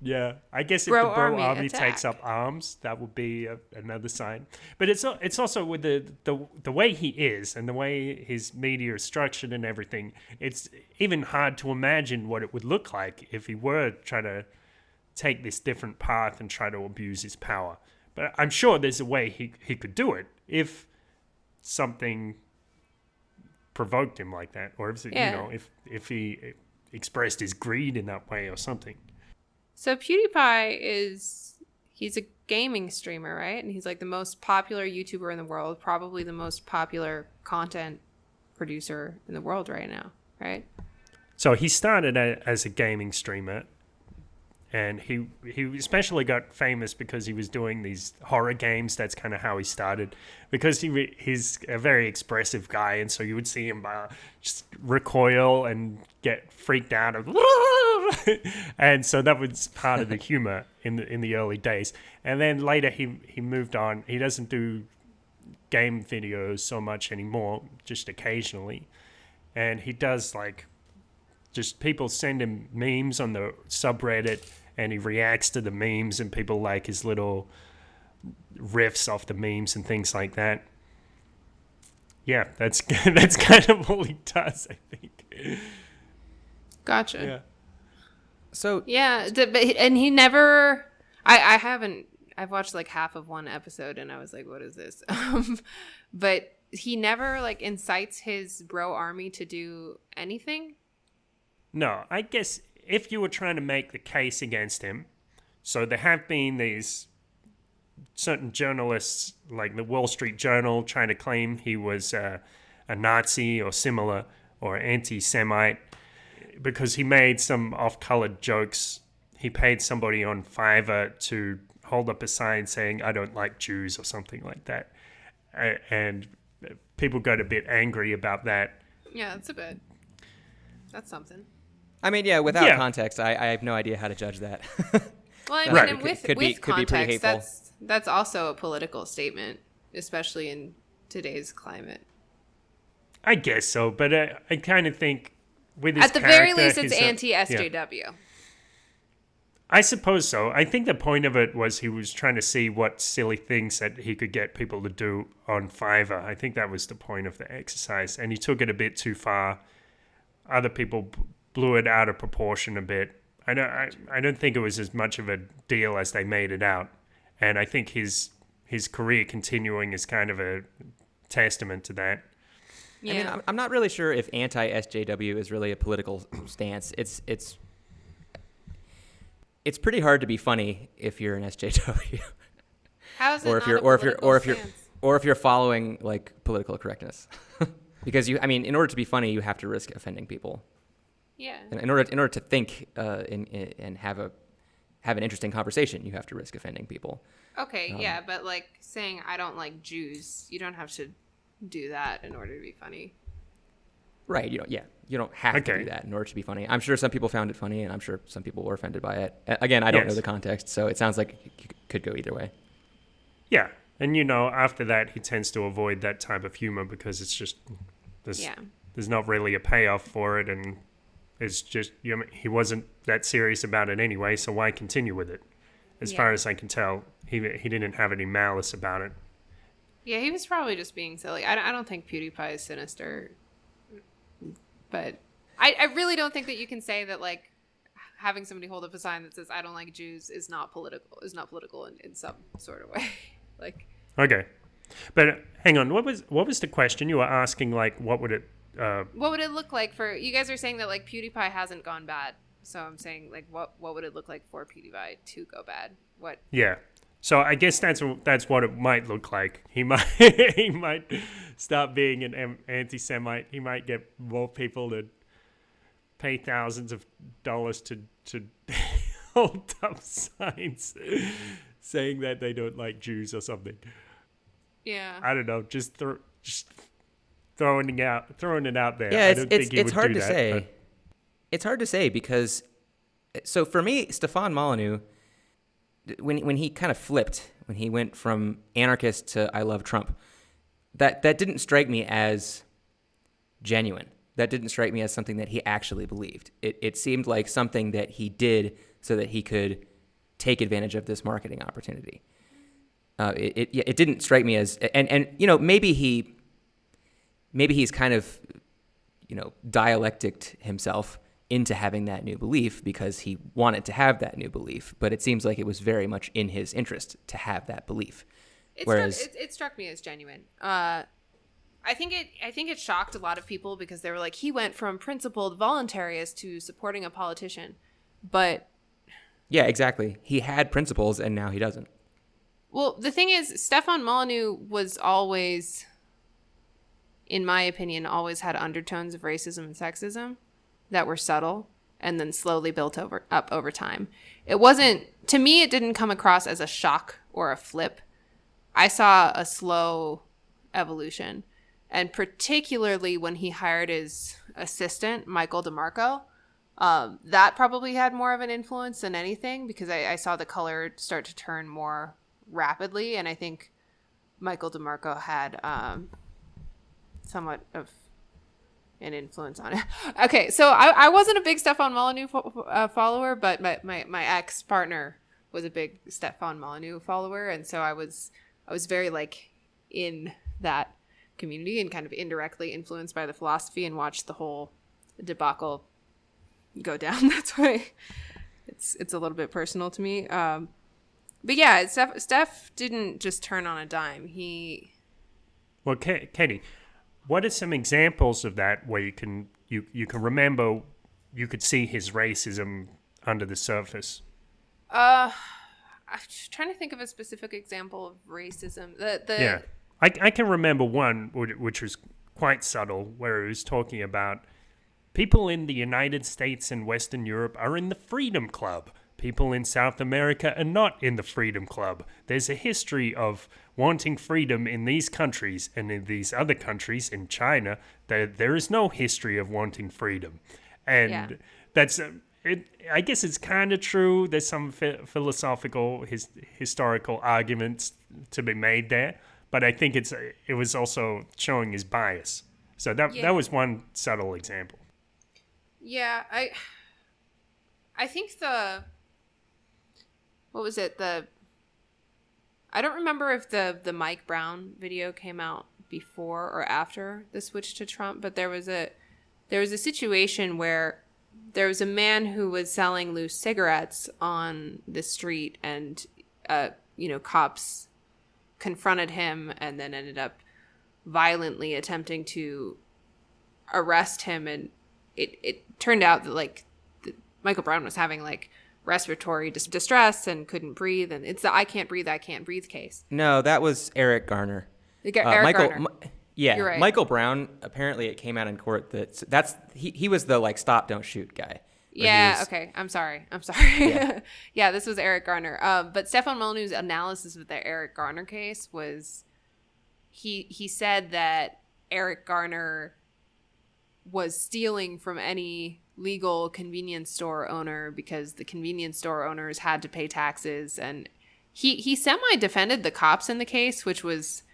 B: Yeah. I guess if
A: Bro
B: the Bro
A: Army
B: Army
A: attack.
B: takes up arms, that would be another sign. But it's also with the way he is and the way his media is structured and everything. It's even hard to imagine what it would look like if he were trying to take this different path and try to abuse his power. But I'm sure there's a way he could do it if something provoked him like that, or if he expressed his greed in that way or something.
A: So PewDiePie he's a gaming streamer, right? And he's like the most popular YouTuber in the world, probably the most popular content producer in the world right now, right?
B: So he started as a gaming streamer, and he especially got famous because he was doing these horror games. That's kind of how he started, because he's a very expressive guy, and so you would see him just recoil and get freaked out of, and so that was part of the humor in the early days. And then later he moved on. He doesn't do game videos so much anymore, just occasionally, and he does like just people send him memes on the subreddit. And he reacts to the memes, and people like his little riffs off the memes and things like that. Yeah, that's kind of all he does, I think.
A: Gotcha.
B: Yeah.
C: So
A: Yeah, and he never. I've watched like half of one episode, and I was like, "What is this?" But he never like incites his bro army to do anything.
B: No, I guess if you were trying to make the case against him, so there have been these certain journalists, like the Wall Street Journal, trying to claim he was a Nazi or similar, or anti-Semite, because he made some off-colored jokes. He paid somebody on Fiverr to hold up a sign saying, "I don't like Jews," or something like that. And people got a bit angry about that.
A: Yeah, that's something.
C: I mean, yeah, without context, I have no idea how to judge that.
A: Well, I mean,
B: Right.
A: and with
C: Could be pretty
A: context,
C: hateful.
A: that's also a political statement, especially in today's climate.
B: I guess so, but I kind of think with his
A: At the very
B: character,
A: least, it's
B: his,
A: anti-SJW.
B: yeah. I suppose so. I think the point of it was he was trying to see what silly things that he could get people to do on Fiverr. I think that was the point of the exercise, and he took it a bit too far. Other people blew it out of proportion a bit. I don't think it was as much of a deal as they made it out, and I think his career continuing is kind of a testament to that.
A: Yeah.
C: I mean, I'm not really sure if anti-SJW is really a political stance. It's pretty hard to be funny if you're an SJW,
A: How is it
C: or if
A: not
C: you're
A: a
C: or if you're
A: political
C: or if you're
A: stance?
C: or if you're following like political correctness, because in order to be funny, you have to risk offending people.
A: Yeah.
C: And in order to think and have an interesting conversation, you have to risk offending people.
A: Okay, yeah, but like saying I don't like Jews, you don't have to do that in order to be funny.
C: Right. You don't have to
B: Okay.
C: do that in order to be funny. I'm sure some people found it funny, and I'm sure some people were offended by it. Again, I don't know
B: Yes.
C: the context, so it sounds like it could go either way.
B: Yeah, and after that, he tends to avoid that type of humor because it's just there's not really a payoff for it, and it's just he wasn't that serious about it anyway. So why continue with it? As far as I can tell, he didn't have any malice about it.
A: Yeah, he was probably just being silly. I don't think PewDiePie is sinister, but I really don't think that you can say that like having somebody hold up a sign that says I don't like Jews is not political in some sort of way. Like,
B: Okay, but hang on. What was the question you were asking? Like, what would it?
A: what would it look like for you guys? Are saying that like PewDiePie hasn't gone bad, so I'm saying like what would it look like for PewDiePie to go bad? What?
B: Yeah. So I guess that's what it might look like. He might start being an anti-Semite. He might get more people to pay thousands of dollars to hold up signs saying that they don't like Jews or something.
A: Yeah.
B: I don't know. Just throwing it out there.
C: Yeah,
B: I don't think he
C: it's
B: would
C: hard
B: do
C: to
B: that,
C: say.
B: but-
C: It's hard to say because, so for me, Stefan Molyneux when he kind of flipped, when he went from anarchist to I love Trump, that didn't strike me as genuine. That didn't strike me as something that he actually believed. It seemed like something that he did so that he could take advantage of this marketing opportunity. It didn't strike me as, and maybe he's kind of, dialecticed himself into having that new belief because he wanted to have that new belief. But it seems like it was very much in his interest to have that belief.
A: It struck me as genuine. I think it shocked a lot of people because they were like, he went from principled voluntarist to supporting a politician. But
C: yeah, exactly. He had principles and now he doesn't.
A: Well, the thing is, Stefan Molyneux was always, in my opinion, always had undertones of racism and sexism that were subtle and then slowly built up over time. It wasn't, to me, it didn't come across as a shock or a flip. I saw a slow evolution. And particularly when he hired his assistant, Michael DeMarco, that probably had more of an influence than anything because I saw the color start to turn more rapidly. And I think Michael DeMarco had somewhat of an influence on it. Okay, so I wasn't a big Stefan Molyneux follower, but my ex-partner was a big Stefan Molyneux follower. And so I was very in that community and kind of indirectly influenced by the philosophy and watched the whole debacle go down. That's why it's a little bit personal to me. But yeah, Steph didn't just turn on a dime.
B: Well, Katie, what are some examples of that where you can remember, you could see his racism under the surface?
A: I'm trying to think of a specific example of racism.
B: Yeah. I can remember one which was quite subtle, where he was talking about people in the United States and Western Europe are in the Freedom Club. People in South America are not in the Freedom Club. There's a history of wanting freedom in these countries, and in these other countries, in China, there is no history of wanting freedom. And that's... I guess it's kind of true. There's some philosophical, historical arguments to be made there. But I think it was also showing his bias. So that was one subtle example.
A: Yeah, I think what was it? I don't remember if the Mike Brown video came out before or after the switch to Trump, but there was a situation where there was a man who was selling loose cigarettes on the street, and cops confronted him and then ended up violently attempting to arrest him, and it turned out that Michael Brown was having respiratory distress and couldn't breathe, and it's the I can't breathe case.
C: No, that was Eric Garner.
A: Eric Garner.
C: Yeah,
A: you're right.
C: Michael Brown, apparently it came out in court that he was the stop don't shoot guy.
A: Yeah, okay. I'm sorry.
C: Yeah.
A: Yeah, this was Eric Garner. But Stefan Molyneux's analysis of the Eric Garner case was he said that Eric Garner was stealing from any legal convenience store owner because the convenience store owners had to pay taxes, and he semi-defended the cops in the case, which was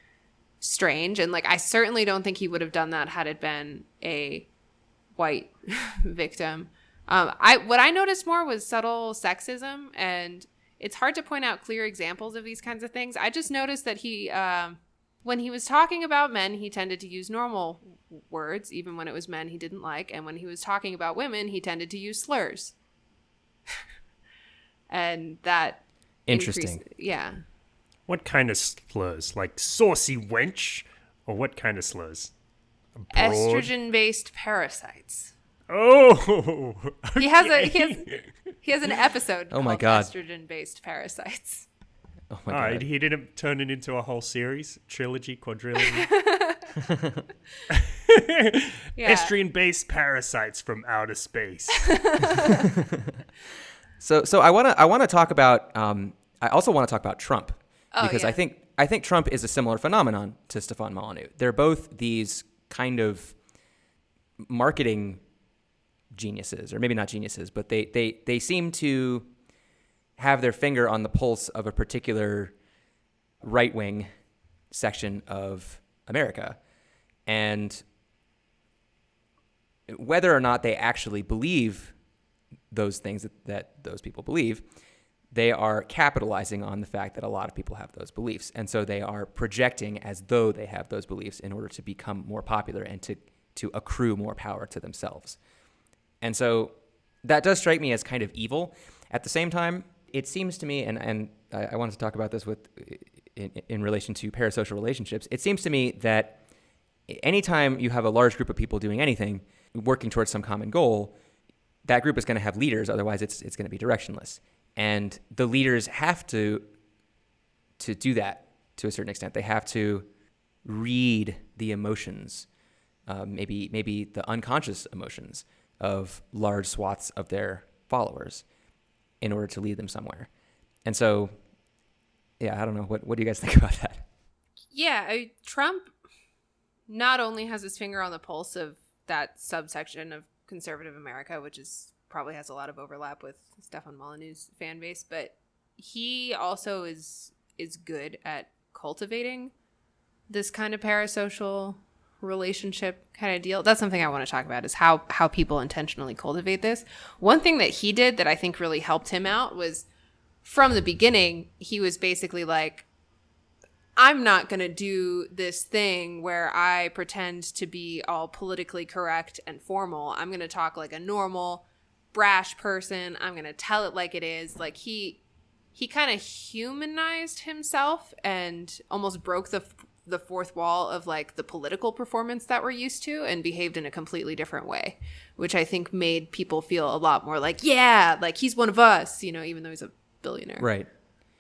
A: strange. And I certainly don't think he would have done that had it been a white victim. What I noticed more was subtle sexism, and it's hard to point out clear examples of these kinds of things. I just noticed that he, when he was talking about men, he tended to use normal words, even when it was men he didn't like. And when he was talking about women, he tended to use slurs. And that
C: interesting.
A: Yeah.
B: What kind of slurs? Like saucy wench? Or what kind of slurs? Broad?
A: Estrogen-based parasites.
B: Oh, okay.
A: He has an episode
C: Oh my
A: called
C: God.
A: Estrogen-based parasites.
C: Oh my God.
B: He didn't turn it into a whole series, trilogy, quadrilogy.
A: Yeah.
B: Estrogen-based parasites from outer space.
C: So I want to talk about I also want to talk about Trump because
A: yeah.
C: I think Trump is a similar phenomenon to Stefan Molyneux. They're both these kind of marketing geniuses, or maybe not geniuses, but they seem to have their finger on the pulse of a particular right-wing section of America. And whether or not they actually believe those things that those people believe, they are capitalizing on the fact that a lot of people have those beliefs. And so they are projecting as though they have those beliefs in order to become more popular and to accrue more power to themselves. And so that does strike me as kind of evil. At the same time, it seems to me, and I wanted to talk about this in relation to parasocial relationships, it seems to me that anytime you have a large group of people doing anything, working towards some common goal, that group is going to have leaders, otherwise it's going to be directionless. And the leaders have to do that to a certain extent. They have to read the emotions, maybe the unconscious emotions of large swaths of their followers in order to lead them somewhere. And so, yeah, I don't know. What do you guys think about that?
A: Yeah, Trump not only has his finger on the pulse of that subsection of conservative America, which probably has a lot of overlap with Stefan Molyneux's fan base, but he also is good at cultivating this kind of parasocial relationship kind of deal. That's something I want to talk about, is how people intentionally cultivate this. One thing that he did that I think really helped him out was, from the beginning, he was basically like, I'm not going to do this thing where I pretend to be all politically correct and formal. I'm going to talk like a normal, brash person. I'm going to tell it like it is. Like he kind of humanized himself and almost broke the fourth wall of like the political performance that we're used to, and behaved in a completely different way, which I think made people feel a lot more like, yeah, like he's one of us, even though he's a billionaire.
C: Right.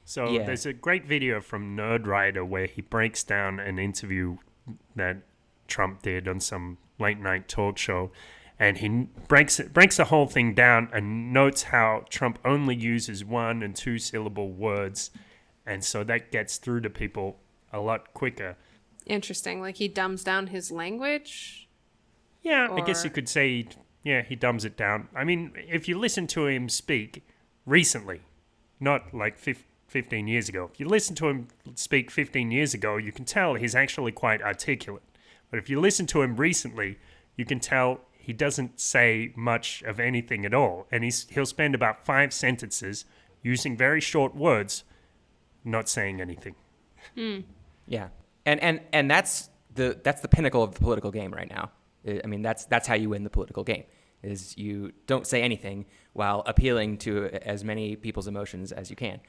B: So There's a great video from Nerdwriter where he breaks down an interview that Trump did on some late night talk show, and he breaks the whole thing down and notes how Trump only uses 1 and 2 syllable words, and so that gets through to people a lot quicker.
A: Interesting. Like he dumbs down his language?
B: Yeah, I guess you could say, he dumbs it down. I mean, if you listen to him speak recently, not like 15 years ago. If you listen to him speak 15 years ago, you can tell he's actually quite articulate. But if you listen to him recently, you can tell he doesn't say much of anything at all. And he'll spend about 5 sentences using very short words, not saying anything.
C: Yeah. And that's the pinnacle of the political game right now. I mean, that's how you win the political game, is you don't say anything while appealing to as many people's emotions as you can.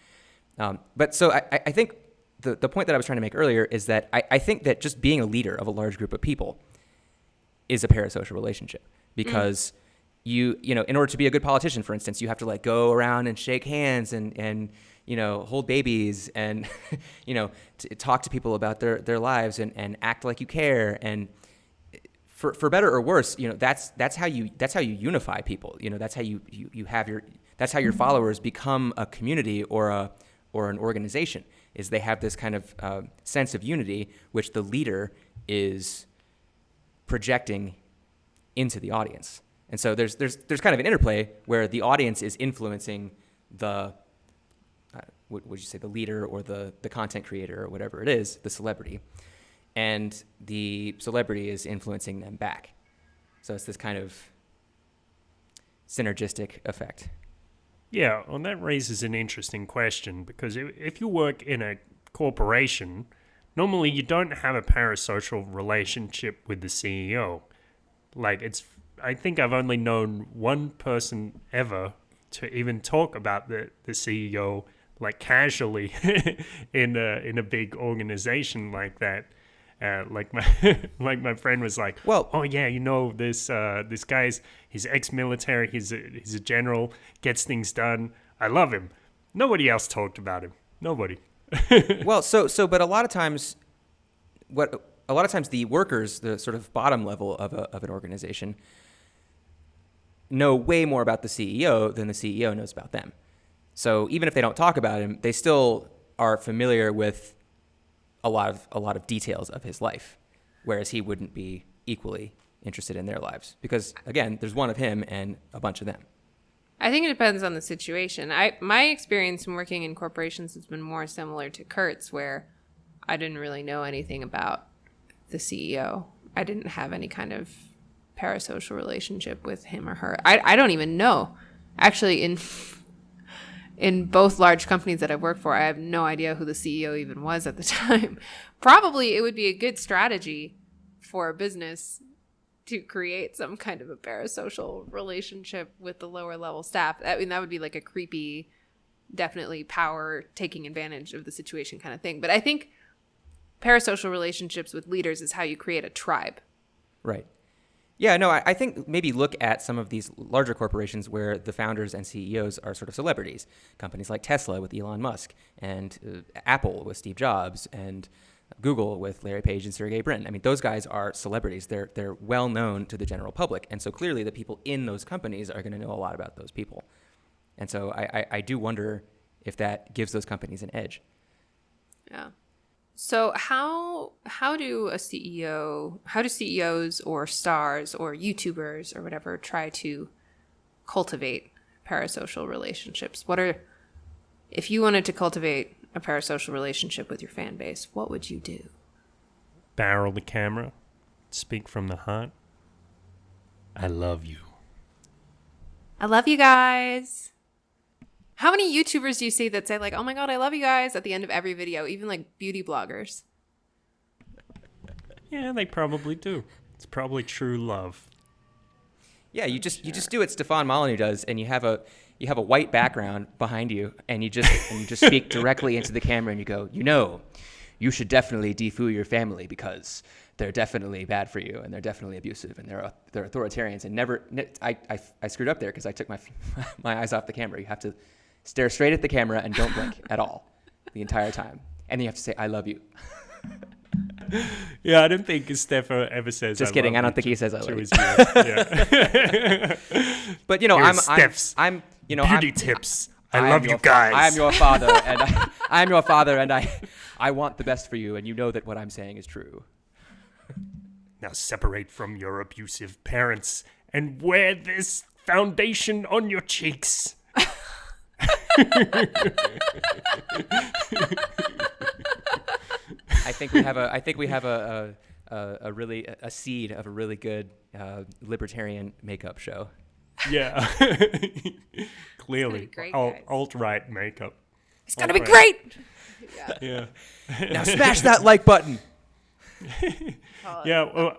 C: But so I think the point that I was trying to make earlier is that I think that just being a leader of a large group of people is a parasocial relationship, because you know, in order to be a good politician, for instance, you have to like go around and shake hands and hold babies and, talk to people about their lives and act like you care. And for better or worse, that's how you unify people. That's how that's how your followers become a community or an organization, is they have this kind of sense of unity, which the leader is projecting into the audience. And so there's kind of an interplay where the audience is influencing the, what would you say, the leader or the content creator or whatever it is, the celebrity. And the celebrity is influencing them back. So it's this kind of synergistic effect.
B: Yeah, well, that raises an interesting question, because if you work in a corporation, normally you don't have a parasocial relationship with the CEO. I think I've only known one person ever to even talk about the CEO like casually in a big organization like that. Like my friend was like,
C: well,
B: oh yeah, this guy's, he's ex-military, he's a general, gets things done. I love him. Nobody else talked about him. Nobody.
C: Well, but a lot of times the workers, the sort of bottom level of an organization, know way more about the CEO than the CEO knows about them. So even if they don't talk about him, they still are familiar with a lot of details of his life, whereas he wouldn't be equally interested in their lives, because again, there's one of him and a bunch of them.
A: I think it depends on the situation. My experience in working in corporations has been more similar to Kurt's, where I didn't really know anything about the CEO. I didn't have any kind of parasocial relationship with him or her. I don't even know. Actually, in both large companies that I've worked for, I have no idea who the CEO even was at the time. Probably it would be a good strategy for a business to create some kind of a parasocial relationship with the lower level staff. I mean, that would be like a creepy, definitely power taking advantage of the situation kind of thing. But I think parasocial relationships with leaders is how you create a tribe.
C: Right. Yeah, no, I think maybe look at some of these larger corporations where the founders and CEOs are sort of celebrities. Companies like Tesla with Elon Musk, and Apple with Steve Jobs, and Google with Larry Page and Sergey Brin. I mean, those guys are celebrities. They're well known to the general public. And so clearly the people in those companies are going to know a lot about those people. And so I do wonder if that gives those companies an edge.
A: Yeah. So how do CEOs or stars or YouTubers or whatever try to cultivate parasocial relationships? If you wanted to cultivate a parasocial relationship with your fan base, what would you do?
B: Barrel the camera, speak from the heart. I love you.
A: I love you guys. How many YouTubers do you see that say like, oh my God, I love you guys at the end of every video, even like beauty bloggers?
B: Yeah, they probably do. It's probably true love.
C: Yeah, you just do what Stefan Molyneux does, and you have a white background behind you, and you just speak directly into the camera, and you go, you should definitely defoo your family because they're definitely bad for you, and they're definitely abusive, and they're authoritarians, and I screwed up there because I took my eyes off the camera. You have to stare straight at the camera and don't blink at all the entire time, and then you have to say, I love you.
B: Yeah, I don't think Stefan ever says.
C: Just kidding. I don't think he says I love you.
B: Yeah.
C: But I'm
B: beauty tips. I love you guys.
C: I am your father, and I am your father, and I want the best for you, and you know that what I'm saying is true.
B: Now separate from your abusive parents and wear this foundation on your cheeks.
C: I think we have a seed of a really good libertarian makeup show.
B: Yeah. Clearly.
A: Great,
B: alt-right makeup.
A: It's going to be great.
B: Yeah.
C: Now smash that like button.
B: Yeah. Well,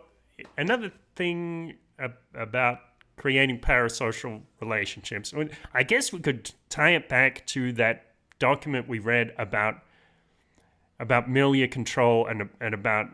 B: another thing about creating parasocial relationships, I guess we could tie it back to that document we read about milieu control and about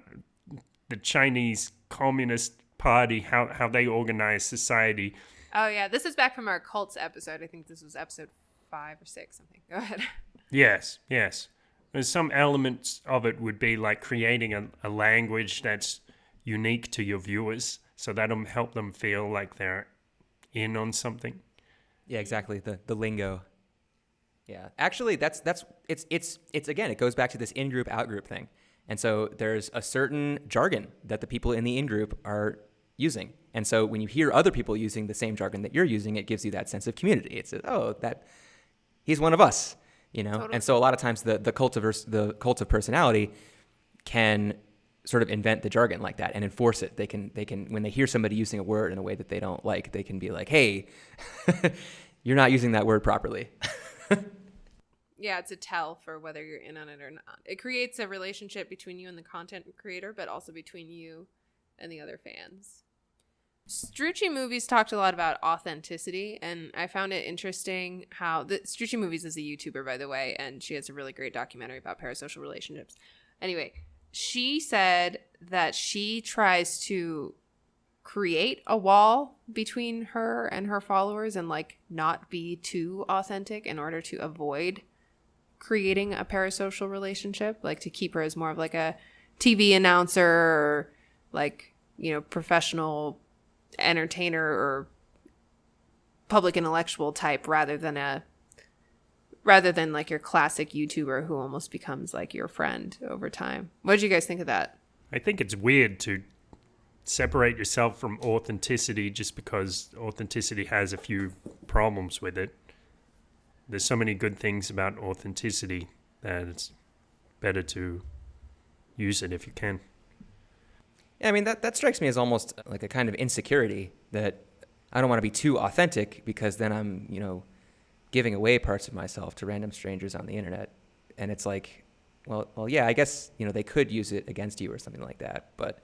B: the Chinese Communist Party, how they organize society.
A: Oh, yeah. This is back from our cults episode. I think this was episode 5 or 6, something. Go ahead.
B: Yes. There's some elements of it would be like creating a language that's unique to your viewers, so that'll help them feel like they're in on something.
C: Yeah, exactly. The lingo. Yeah, actually, it's again, it goes back to this in-group, out-group thing. And so there's a certain jargon that the people in the in-group are using. And so when you hear other people using the same jargon that you're using, it gives you that sense of community. It's, that he's one of us, Totally. And so a lot of times the cult of personality can sort of invent the jargon like that and enforce it. They can when they hear somebody using a word in a way that they don't like, they can be like, hey, you're not using that word properly.
A: Yeah, it's a tell for whether you're in on it or not. It creates a relationship between you and the content creator, but also between you and the other fans. Strucci Movies talked a lot about authenticity, and I found it interesting how Strucci Movies is a YouTuber, by the way, and she has a really great documentary about parasocial relationships. Anyway, she said that she tries to create a wall between her and her followers and like not be too authentic in order to avoid creating a parasocial relationship, like to keep her as more of like a TV announcer or like, professional entertainer or public intellectual type rather than like your classic YouTuber who almost becomes like your friend over time. What did you guys think of that?
B: I think it's weird to separate yourself from authenticity just because authenticity has a few problems with it. There's so many good things about authenticity that it's better to use it if you can.
C: Yeah, I mean, that strikes me as almost like a kind of insecurity that I don't want to be too authentic because then I'm, giving away parts of myself to random strangers on the internet. And it's like, well, yeah, I guess, they could use it against you or something like that. But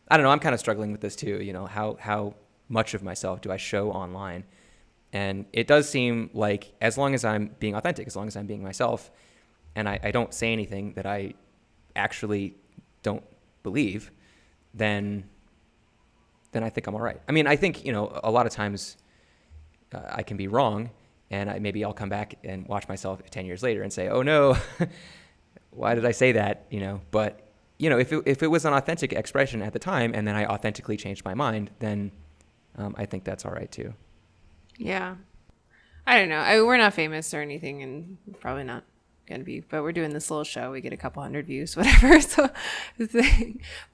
C: I don't know, I'm kind of struggling with this too, how much of myself do I show online? And it does seem like as long as I'm being authentic, as long as I'm being myself, and I don't say anything that I actually don't believe, then I think I'm all right. I mean, I think, a lot of times I can be wrong, and maybe I'll come back and watch myself 10 years later and say, oh no, why did I say that? But, if it was an authentic expression at the time and then I authentically changed my mind, then I think that's all right too.
A: Yeah. I don't know. We're not famous or anything, and probably not going to be, but we're doing this little show. We get a couple hundred views, whatever. So,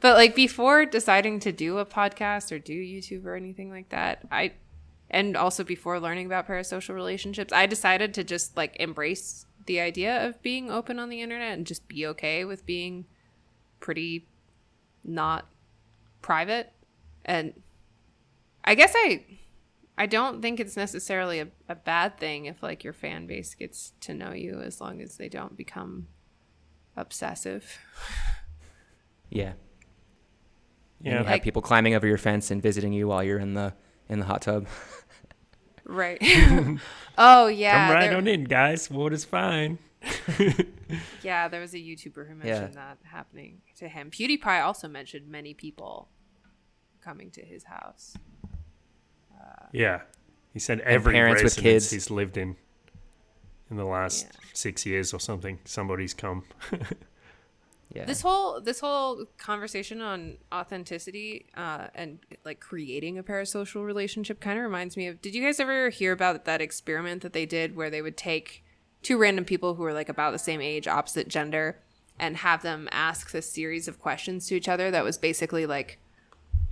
A: but like before deciding to do a podcast or do YouTube or anything like that, and also before learning about parasocial relationships, I decided to just like embrace the idea of being open on the internet and just be okay with being pretty not private. And I guess I don't think it's necessarily a bad thing if like your fan base gets to know you, as long as they don't become obsessive.
C: Yeah.
B: Yeah.
C: And you have people climbing over your fence and visiting you while you're in the hot tub.
A: Right. Oh yeah.
B: Come right on in, guys. Water's fine.
A: Yeah, there was a YouTuber who mentioned that happening to him. PewDiePie also mentioned many people coming to his house.
B: Yeah. He said every
C: parents with
B: residence
C: kids.
B: he's lived in the last 6 years or something, somebody's come.
C: Yeah.
A: This whole conversation on authenticity and like creating a parasocial relationship kind of reminds me of, did you guys ever hear about that experiment that they did where they would take two random people who were like about the same age, opposite gender, and have them ask this series of questions to each other that was basically like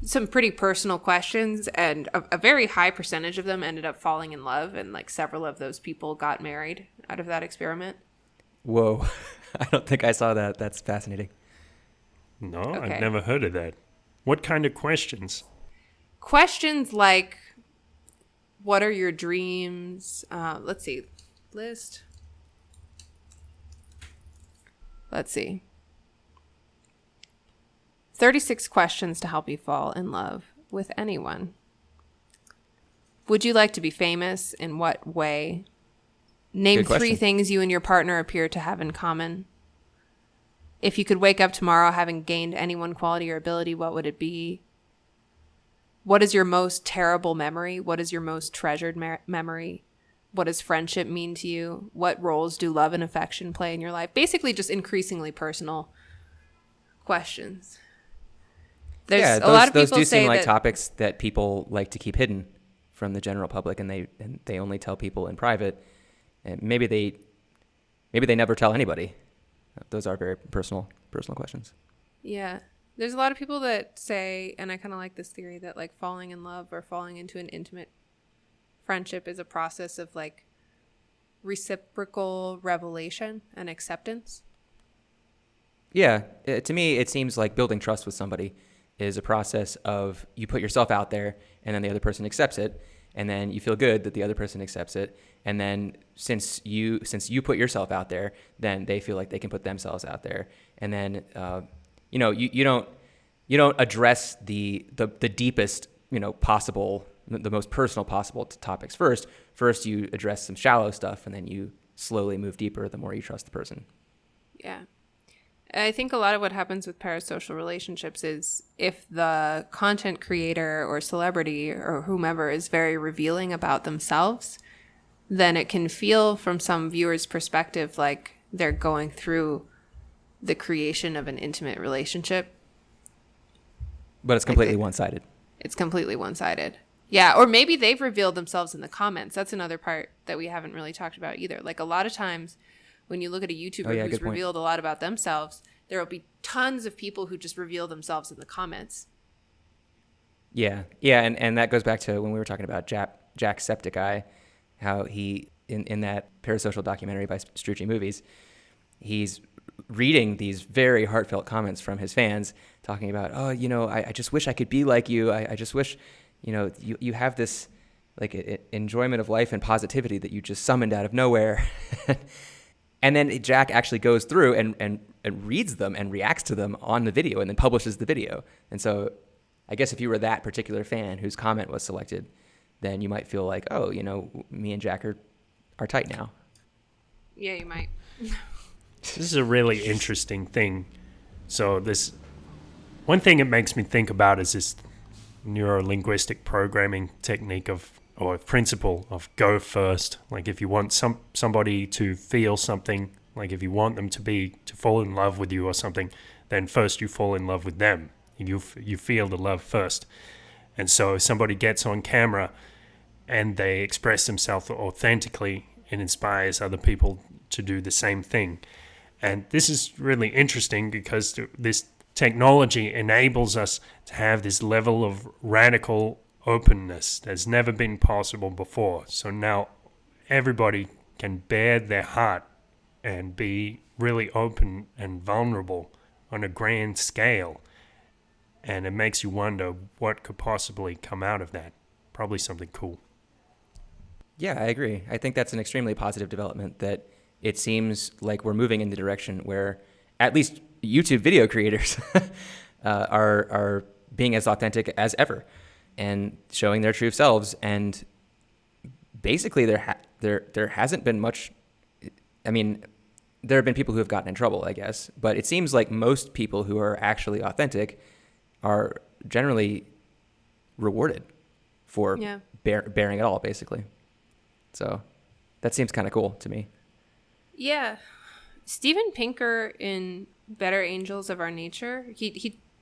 A: some pretty personal questions, and a very high percentage of them ended up falling in love, and like several of those people got married out of that experiment.
C: Whoa. I don't think I saw that. That's fascinating.
B: No,
A: Okay.
B: I've never heard of that. What kind of questions?
A: Questions like, what are your dreams? Let's see. List. Let's see. 36 questions to help you fall in love with anyone. Would you like to be famous? In what way? Name
C: Good question.
A: 3 things you and your partner appear to have in common. If you could wake up tomorrow having gained any one quality or ability, what would it be? What is your most terrible memory? What is your most treasured memory? What does friendship mean to you? What roles do love and affection play in your life? Basically just increasingly personal questions. There's a lot of
C: those
A: people
C: do
A: say
C: seem like
A: that,
C: topics that people like to keep hidden from the general public, and they only tell people in private, and maybe they never tell anybody. Those are very personal questions.
A: yeah, there's a lot of people that say, and I kind of like this theory, that like falling in love or falling into an intimate friendship is a process of like reciprocal revelation and acceptance.
C: Yeah, to me, it seems like building trust with somebody is a process of you put yourself out there, and then the other person accepts it, and then you feel good that the other person accepts it, and then since you put yourself out there, then they feel like they can put themselves out there, and then you don't address the deepest possible, the most personal possible topics first. First, you address some shallow stuff, and then you slowly move deeper the more you trust the person.
A: Yeah. I think a lot of what happens with parasocial relationships is if the content creator or celebrity or whomever is very revealing about themselves, then it can feel from some viewer's perspective like they're going through the creation of an intimate relationship.
C: But it's completely one-sided.
A: It's completely one-sided. Yeah, or maybe they've revealed themselves in the comments. That's another part that we haven't really talked about either. Like a lot of times when you look at a YouTuber who's revealed a lot about themselves, there will be tons of people who just reveal themselves in the comments.
C: Yeah, and that goes back to when we were talking about Jacksepticeye, how he in that Parasocial documentary by Strucci Movies, he's reading these very heartfelt comments from his fans talking about, oh, I just wish I could be like you. I just wish, you have this like enjoyment of life and positivity that you just summoned out of nowhere. And then Jack actually goes through and reads them and reacts to them on the video and then publishes the video. And so I guess if you were that particular fan whose comment was selected, then you might feel like, oh, me and Jack are tight now.
A: Yeah, you might.
B: This is a really interesting thing. So this one thing it makes me think about is this neuro-linguistic programming technique or principle of go first. Like if you want somebody to feel something, like if you want them to fall in love with you or something, then first you fall in love with them. You feel the love first. And so if somebody gets on camera and they express themselves authentically, it inspires other people to do the same thing. And this is really interesting because this technology enables us to have this level of radical openness that's never been possible before. So now everybody can bare their heart and be really open and vulnerable on a grand scale. And it makes you wonder what could possibly come out of that. Probably something cool.
C: Yeah, I agree. I think that's an extremely positive development, that it seems like we're moving in the direction where at least YouTube video creators are being as authentic as ever and showing their true selves. And basically there hasn't been much. I mean, there have been people who have gotten in trouble, I guess, but it seems like most people who are actually authentic are generally rewarded for bearing it all, basically. So that seems kind of cool to me.
A: Yeah. Steven Pinker in Better Angels of Our Nature,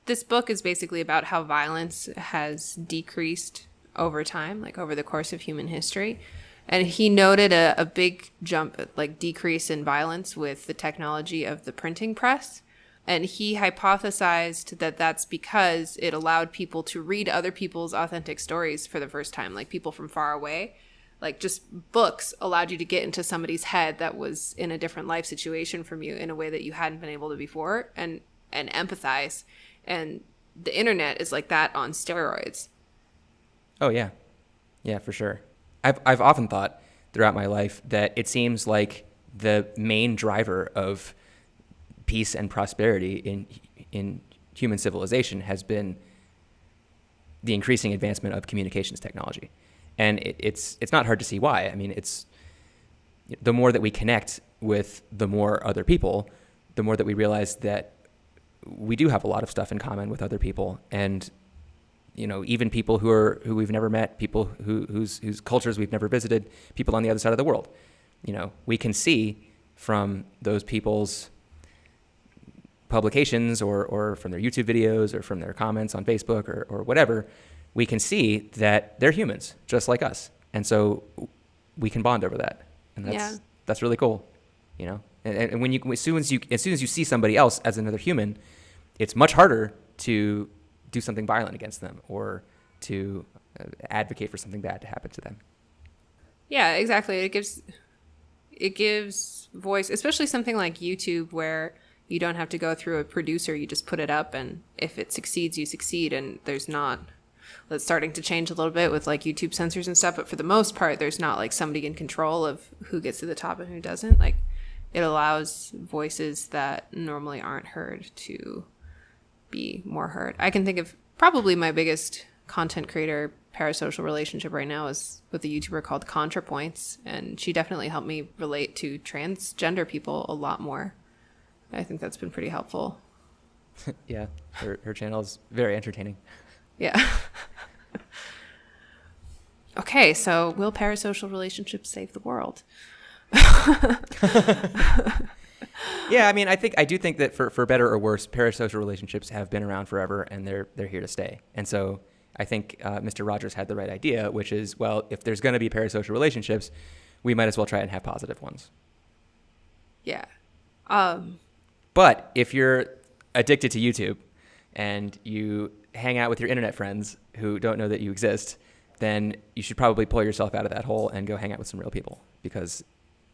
A: this book is basically about how violence has decreased over time, like over the course of human history. And he noted a big jump, like decrease in violence with the technology of the printing press. And he hypothesized that that's because it allowed people to read other people's authentic stories for the first time, like people from far away. Like just books allowed you to get into somebody's head that was in a different life situation from you in a way that you hadn't been able to before, and empathize. And the internet is like that on steroids.
C: Oh, yeah. Yeah, for sure. I've often thought throughout my life that it seems like the main driver of peace and prosperity in human civilization has been the increasing advancement of communications technology. And it's not hard to see why. I mean, it's the more that we connect with the more other people, the more that we realize that we do have a lot of stuff in common with other people. And, even people who we've never met, people whose cultures we've never visited, people on the other side of the world. We can see from those people's publications or from their YouTube videos or from their comments on Facebook or whatever, we can see that they're humans just like us. And so we can bond over that. And that's really cool, And when as soon as you see somebody else as another human, it's much harder to do something violent against them or to advocate for something bad to happen to them.
A: Yeah, exactly. It gives voice, especially something like YouTube where you don't have to go through a producer. You just put it up, and if it succeeds, you succeed. And there's not, that's starting to change a little bit with like YouTube censors and stuff. But for the most part, there's not like somebody in control of who gets to the top and who doesn't. Like it allows voices that normally aren't heard to be more heard. I can think of probably my biggest content creator parasocial relationship right now is with a YouTuber called ContraPoints. And she definitely helped me relate to transgender people a lot more. I think that's been pretty helpful.
C: Yeah, her channel is very entertaining.
A: Yeah. Okay, so will parasocial relationships save the world?
C: Yeah, I mean, I do think that for better or worse, parasocial relationships have been around forever, and they're here to stay. And so I think Mr. Rogers had the right idea, which is, well, if there's going to be parasocial relationships, we might as well try and have positive ones.
A: Yeah.
C: But if you're addicted to YouTube and you hang out with your internet friends who don't know that you exist, then you should probably pull yourself out of that hole and go hang out with some real people, because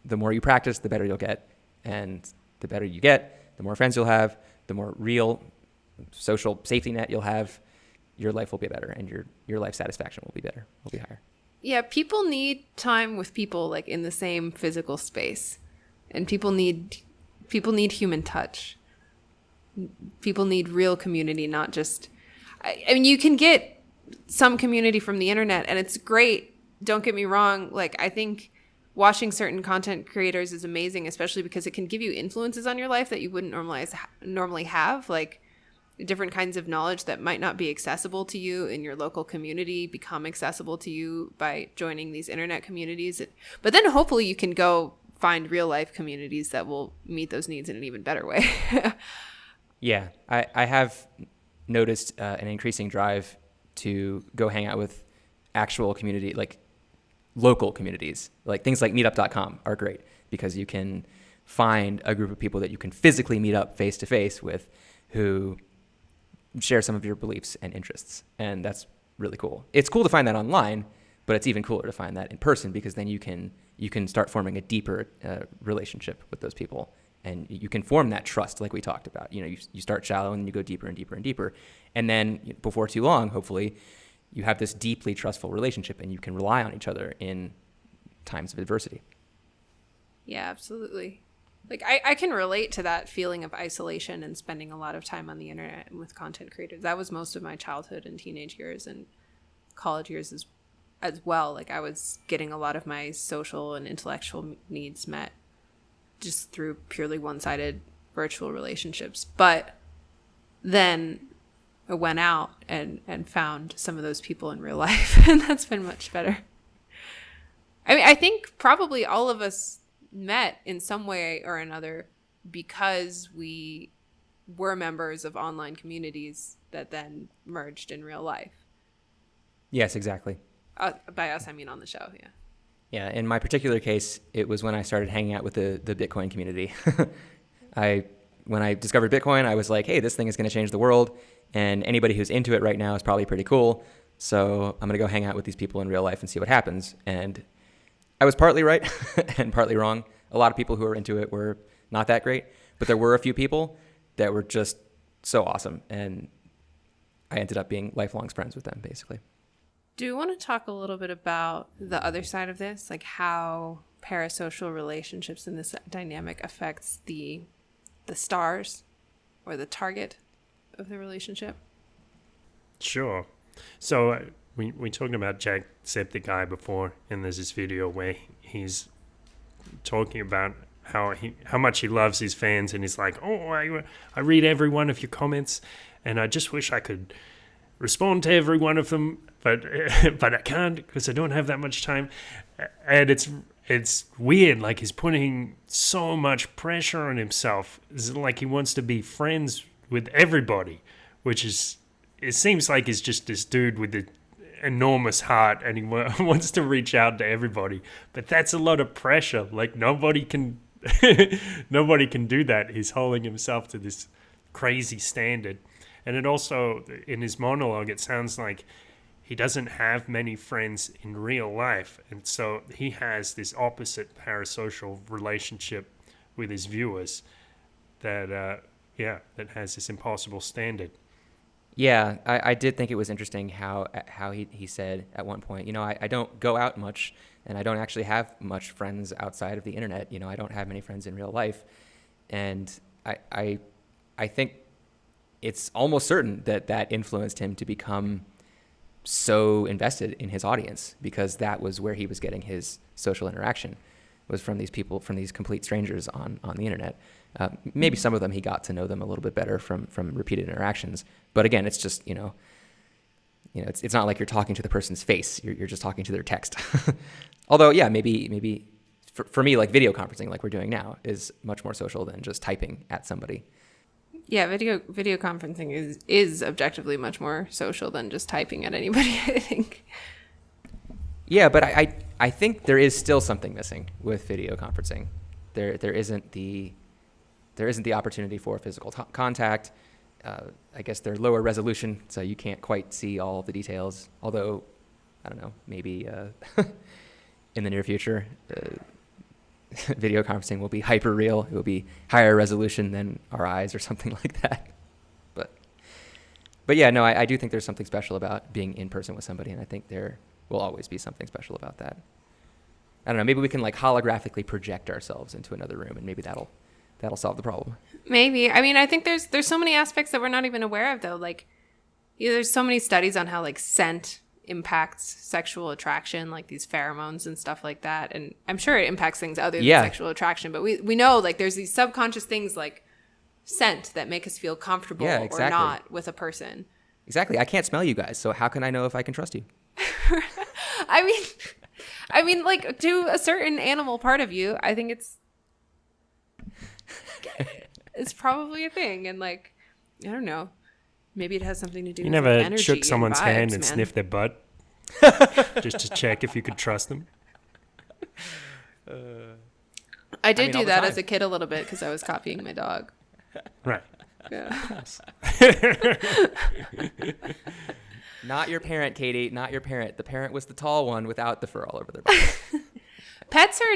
C: the more you practice, the better you'll get. And the better you get, the more friends you'll have, the more real social safety net you'll have. Your life will be better, and your life satisfaction will be better, will be higher.
A: Yeah, people need time with people like in the same physical space. And people need human touch. People need real community, not just I mean, you can get some community from the internet, and it's great. Don't get me wrong. Like, I think watching certain content creators is amazing, especially because it can give you influences on your life that you wouldn't normally have. Like, different kinds of knowledge that might not be accessible to you in your local community become accessible to you by joining these internet communities. But then hopefully you can go find real life communities that will meet those needs in an even better way.
C: Yeah, I have noticed an increasing drive to go hang out with actual community, like local communities. Like things like meetup.com are great because you can find a group of people that you can physically meet up face to face with who share some of your beliefs and interests. And that's really cool. It's cool to find that online, but it's even cooler to find that in person, because then you can start forming a deeper relationship with those people. And you can form that trust like we talked about. You start shallow and you go deeper and deeper and deeper. And then before too long, hopefully, you have this deeply trustful relationship and you can rely on each other in times of adversity.
A: Yeah, absolutely. Like, I can relate to that feeling of isolation and spending a lot of time on the internet and with content creators. That was most of my childhood and teenage years and college years as well. Like, I was getting a lot of my social and intellectual needs met just through purely one-sided virtual relationships. But then I went out and found some of those people in real life, and that's been much better. I mean, I think probably all of us met in some way or another because we were members of online communities that then merged in real life. Yes,
C: exactly.
A: By us, I mean on the show, yeah.
C: Yeah, in my particular case, it was when I started hanging out with the Bitcoin community. When I discovered Bitcoin, I was like, hey, this thing is going to change the world, and anybody who's into it right now is probably pretty cool, so I'm going to go hang out with these people in real life and see what happens. And I was partly right and partly wrong. A lot of people who were into it were not that great, but there were a few people that were just so awesome, and I ended up being lifelong friends with them, basically.
A: Do you want to talk a little bit about the other side of this, like how parasocial relationships in this dynamic affects the stars or the target of the relationship?
B: Sure. So we talked about Jacksepticeye before, and there's this video where he's talking about how much he loves his fans, and he's like, oh, I read every one of your comments, and I just wish I could respond to every one of them, but I can't because I don't have that much time. And it's weird, like he's putting so much pressure on himself. It's like he wants to be friends with everybody, which is, it seems like he's just this dude with an enormous heart and he wants to reach out to everybody. But that's a lot of pressure. Like nobody can do that. He's holding himself to this crazy standard. And it also, in his monologue, it sounds like he doesn't have many friends in real life. And so he has this opposite parasocial relationship with his viewers that has this impossible standard.
C: Yeah, I did think it was interesting how he said at one point, I don't go out much, and I don't actually have much friends outside of the internet. I don't have many friends in real life. And I think it's almost certain that influenced him to become so invested in his audience, because that was where he was getting his social interaction, was from these people, from these complete strangers on the internet. Maybe some of them he got to know them a little bit better from repeated interactions. But again, it's just, it's not like you're talking to the person's face. You're just talking to their text. Although, yeah, maybe for me, like video conferencing like we're doing now is much more social than just typing at somebody.
A: Yeah, video conferencing is objectively much more social than just typing at anybody, I think.
C: Yeah, but I think there is still something missing with video conferencing. There isn't the opportunity for physical contact. I guess they're lower resolution, so you can't quite see all of the details. Although, I don't know, maybe in the near future, video conferencing will be hyper real. It will be higher resolution than our eyes or something like that. But yeah, no, I do think there's something special about being in person with somebody, and I think there will always be something special about that. I don't know, maybe we can like holographically project ourselves into another room, and maybe that'll solve the problem.
A: Maybe. I mean, I think there's so many aspects that we're not even aware of, though. Like, there's so many studies on how like scent impacts sexual attraction, like these pheromones and stuff like that. And I'm sure it impacts things other than sexual attraction, but we know like there's these subconscious things like scent that make us feel comfortable or not with a person.
C: Exactly. I can't smell you guys, so how can I know if I can trust you?
A: I mean, like, to a certain animal part of you, I think it's probably a thing. And like, I don't know, maybe it has something to do with
B: never
A: energy
B: shook someone's
A: vibes,
B: hand and
A: man.
B: sniffed their butt just to check if you could trust them?
A: I did
C: all
A: do
C: the
A: that
C: time.
A: as a kid a little bit because I was copying my dog.
B: Right.
A: Yeah.
C: Not your parent, Katie. Not your parent. The parent was the tall one without the fur all over their body.
A: Pets are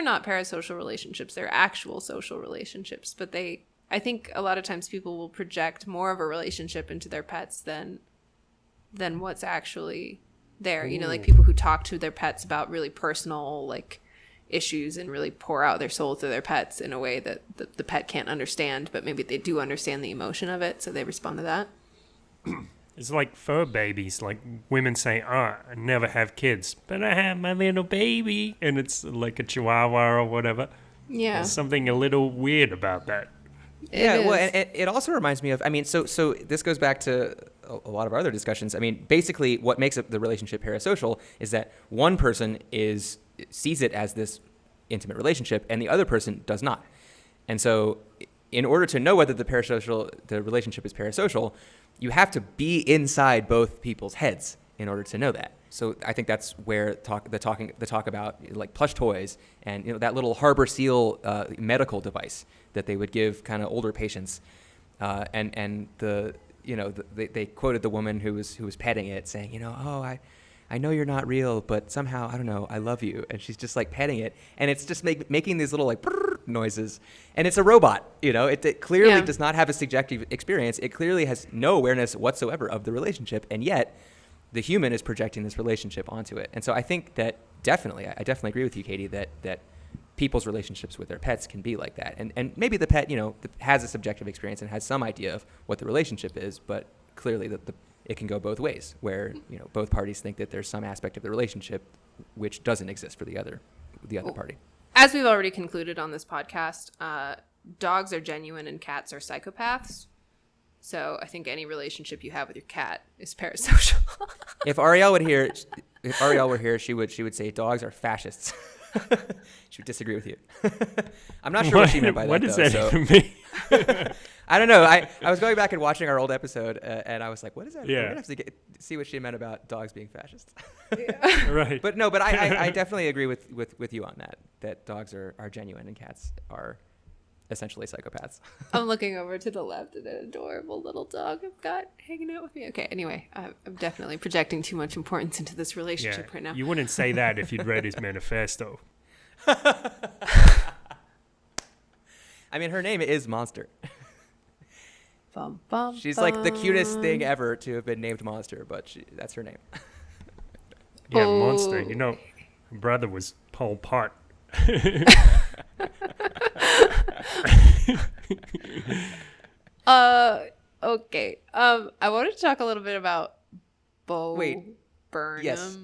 A: not parasocial relationships. They're actual social relationships, but I think a lot of times people will project more of a relationship into their pets than what's actually there. You know, like people who talk to their pets about really personal like issues and really pour out their soul to their pets in a way that the pet can't understand, but maybe they do understand the emotion of it, so they respond to that.
B: It's like fur babies. Like women say, I never have kids, but I have my little baby. And it's like a chihuahua or whatever.
A: Yeah.
B: There's something a little weird about that.
C: Well, and it also reminds me of, I mean, so this goes back to a lot of our other discussions. I mean, basically what makes the relationship parasocial is that one person sees it as this intimate relationship and the other person does not. And so in order to know whether the relationship is parasocial, you have to be inside both people's heads in order to know that. So I think that's where the talk about like plush toys and that little Harbor Seal medical device that they would give kind of older patients, and they quoted the woman who was petting it, saying, I know you're not real, but somehow, I don't know, I love you. And she's just like petting it. And it's just making these little like noises. And it's a robot, it clearly does not have a subjective experience. It clearly has no awareness whatsoever of the relationship. And yet the human is projecting this relationship onto it. And so I think that I definitely agree with you, Katie, that people's relationships with their pets can be like that. And maybe the pet, has a subjective experience and has some idea of what the relationship is, but clearly it can go both ways, where both parties think that there's some aspect of the relationship which doesn't exist for the other party.
A: As we've already concluded on this podcast, dogs are genuine and cats are psychopaths. So I think any relationship you have with your cat is parasocial.
C: If Ariel were here, she would say dogs are fascists. She would disagree with you. I'm not sure what she meant by that.
B: What does
C: though,
B: that even mean?
C: I don't know. I was going back and watching our old episode, and I was like, "What is that?"
B: Yeah.
C: We're gonna have to see what she meant about dogs being fascists.
B: Right.
C: But I definitely agree with you on that. That dogs are genuine and cats are essentially psychopaths.
A: I'm looking over to the left at an adorable little dog I've got hanging out with me. Okay, anyway, I'm definitely projecting too much importance into this relationship right now.
B: You wouldn't say that if you'd read his manifesto.
C: I mean, her name is Monster.
A: Bum, bum,
C: She's like the cutest thing ever to have been named Monster, but that's her name.
B: Yeah,
A: Oh.
B: Monster. Her brother was Pol Pot.
A: Okay. I wanted to talk a little bit about Burnham.
C: Yes.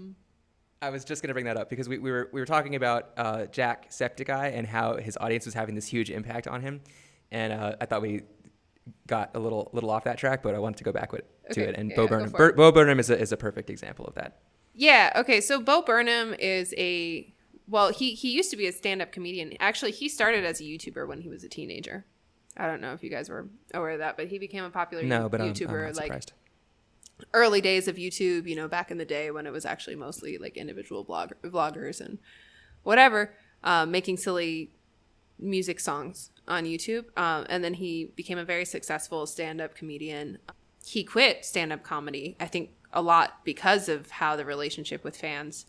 C: I was just going to bring that up because we were talking about Jack Septiceye and how his audience was having this huge impact on him, and I thought we got a little off that track, but I wanted to go back to it. And Bo Burnham, Bo Burnham is a perfect example of that.
A: Yeah. Okay. So Bo Burnham is he used to be a stand-up comedian. Actually, he started as a YouTuber when he was a teenager. I don't know if you guys were aware of that, but he became a popular YouTuber
C: I'm not surprised.
A: Early days of YouTube, back in the day when it was actually mostly like individual vloggers and whatever, making silly music songs on YouTube. And then he became a very successful stand-up comedian. He quit stand-up comedy, I think, a lot because of how the relationship with fans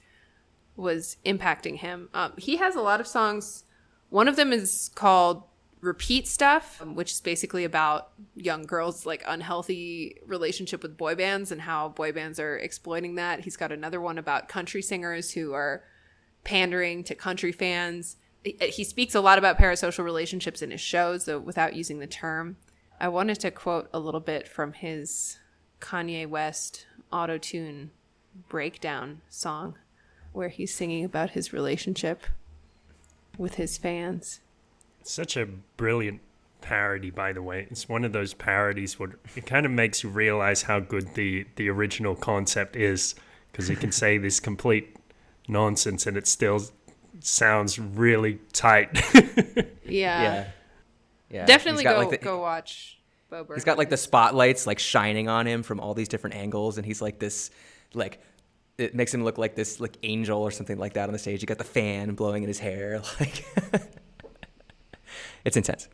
A: was impacting him. He has a lot of songs. One of them is called Repeat Stuff, which is basically about young girls' like unhealthy relationship with boy bands and how boy bands are exploiting that. He's got another one about country singers who are pandering to country fans. He speaks a lot about parasocial relationships in his shows, though without using the term. I wanted to quote a little bit from his Kanye West auto-tune breakdown song, where he's singing about his relationship with his fans.
B: Such a brilliant parody, by the way. It's one of those parodies where it kind of makes you realize how good the original concept is, because you can say this complete nonsense and it still sounds really tight.
A: Yeah.
C: Yeah.
A: Definitely
C: He's got,
A: go
C: like,
A: go watch Bo Burnham.
C: He's got like the spotlights like shining on him from all these different angles, and he's like this, like, it makes him look like this like angel or something like that on the stage. You got the fan blowing in his hair, like it's intense.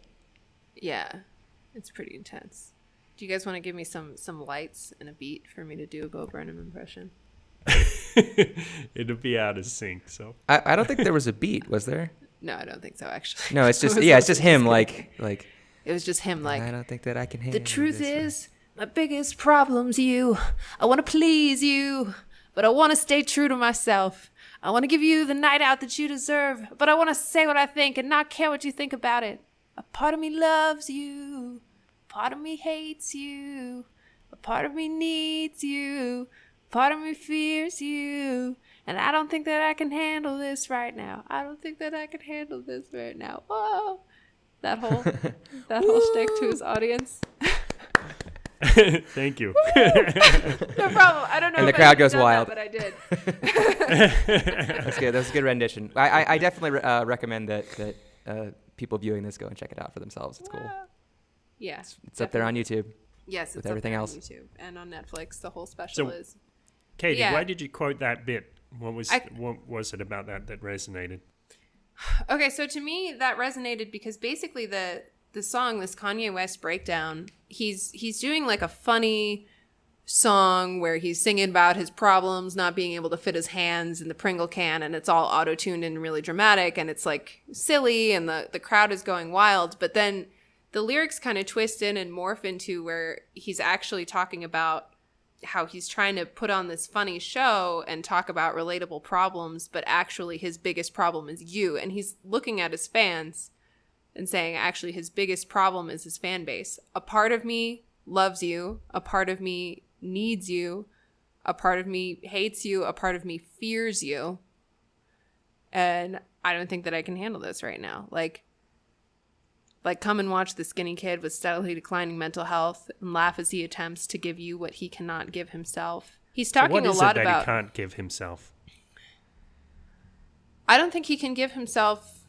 A: Yeah, it's pretty intense. Do you guys want to give me some lights and a beat for me to do a Bo Burnham impression?
B: It'll be out of sync, so
C: I don't think there was a beat, was there?
A: No, I don't think so, actually.
C: No, it's just it's just him like
A: it was just him like,
C: I don't think that I can handle
A: the truth
C: this.
A: is, my biggest problem's you. I want to please you, but I want to stay true to myself. I want to give you the night out that you deserve, but I want to say what I think and not care what you think about it. A part of me loves you. A part of me hates you. A part of me needs you. A part of me fears you. And I don't think that I can handle this right now. I don't think that I can handle this right now. Whoa. That whole shtick to his audience.
B: thank you.
A: No problem. I don't know
C: And
A: if
C: the crowd
A: I
C: goes
A: done
C: wild.
A: that, but I did.
C: That's good. That's a good rendition. I definitely recommend that people viewing this go and check it out for themselves. It's cool.
A: Yeah.
C: It's up there on YouTube.
A: Yes,
C: with
A: it's
C: everything
A: up there
C: else.
A: on YouTube and on Netflix. The whole special
B: So-
A: is.
B: Katie,
A: Yeah.
B: why did you quote that bit? What was it about that resonated?
A: Okay, so to me that resonated because basically the song, this Kanye West breakdown, he's doing like a funny song where he's singing about his problems not being able to fit his hands in the Pringle can, and it's all auto-tuned and really dramatic, and it's like silly, and the crowd is going wild. But then the lyrics kind of twist in and morph into where he's actually talking about how he's trying to put on this funny show and talk about relatable problems, but actually his biggest problem is you. And he's looking at his fans and saying actually his biggest problem is his fan base. A part of me loves you. A part of me needs you. A part of me hates you. A part of me fears you. And I don't think that I can handle this right now. Like come and watch the skinny kid with steadily declining mental health and laugh as he attempts to give you what he cannot give himself. He's talking
B: what
A: a
B: is
A: lot
B: it that
A: about.
B: he can't give himself?
A: I don't think he can give himself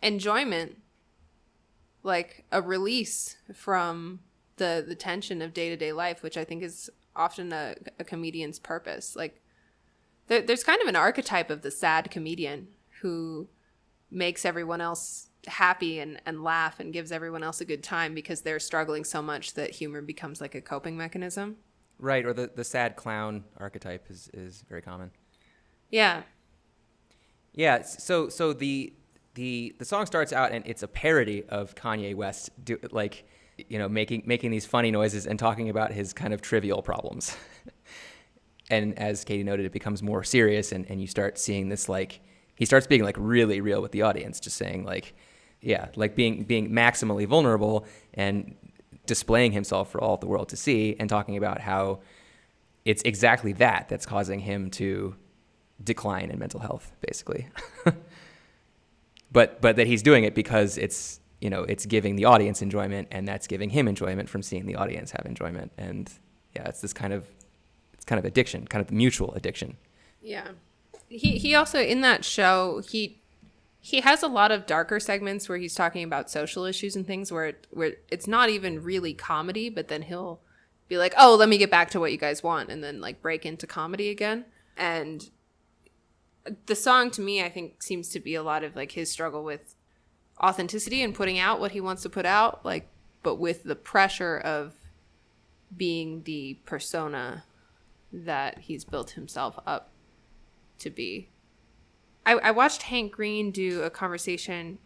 A: enjoyment, like a release from the tension of day-to-day life, which I think is often a comedian's purpose. Like there's kind of an archetype of the sad comedian who makes everyone else happy and laugh and gives everyone else a good time because they're struggling so much that humor becomes like a coping mechanism.
C: Right, or the sad clown archetype is very common.
A: Yeah.
C: Yeah, so the song starts out and it's a parody of Kanye West making these funny noises and talking about his kind of trivial problems. And as Katie noted, it becomes more serious and you start seeing this like he starts being like really real with the audience, just saying like, yeah, like being maximally vulnerable and displaying himself for all the world to see and talking about how it's exactly that's causing him to decline in mental health, basically. but that he's doing it because it's giving the audience enjoyment, and that's giving him enjoyment from seeing the audience have enjoyment. And yeah, it's kind of addiction, kind of mutual addiction.
A: Yeah. He also, in that show, he has a lot of darker segments where he's talking about social issues and things where it's not even really comedy, but then he'll be like, oh, let me get back to what you guys want, and then like break into comedy again. And the song to me, I think, seems to be a lot of like his struggle with authenticity and putting out what he wants to put out, like, but with the pressure of being the persona that he's built himself up to be. I watched Hank Green do a conversation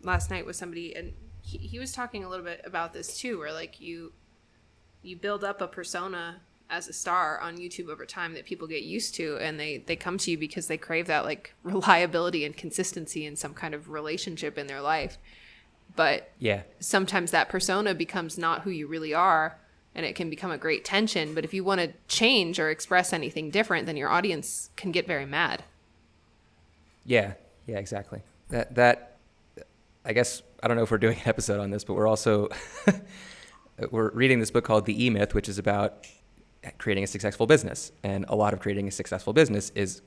A: last night with somebody, and he was talking a little bit about this too, where like you build up a persona as a star on YouTube over time that people get used to, and they come to you because they crave that like reliability and consistency in some kind of relationship in their life. But
C: yeah,
A: sometimes that persona becomes not who you really are, and it can become a great tension. But if you want to change or express anything different, then your audience can get very mad.
C: Yeah, exactly. That I guess, I don't know if we're doing an episode on this, but we're also we're reading this book called The E-Myth, which is about creating a successful business. And a lot of creating a successful business is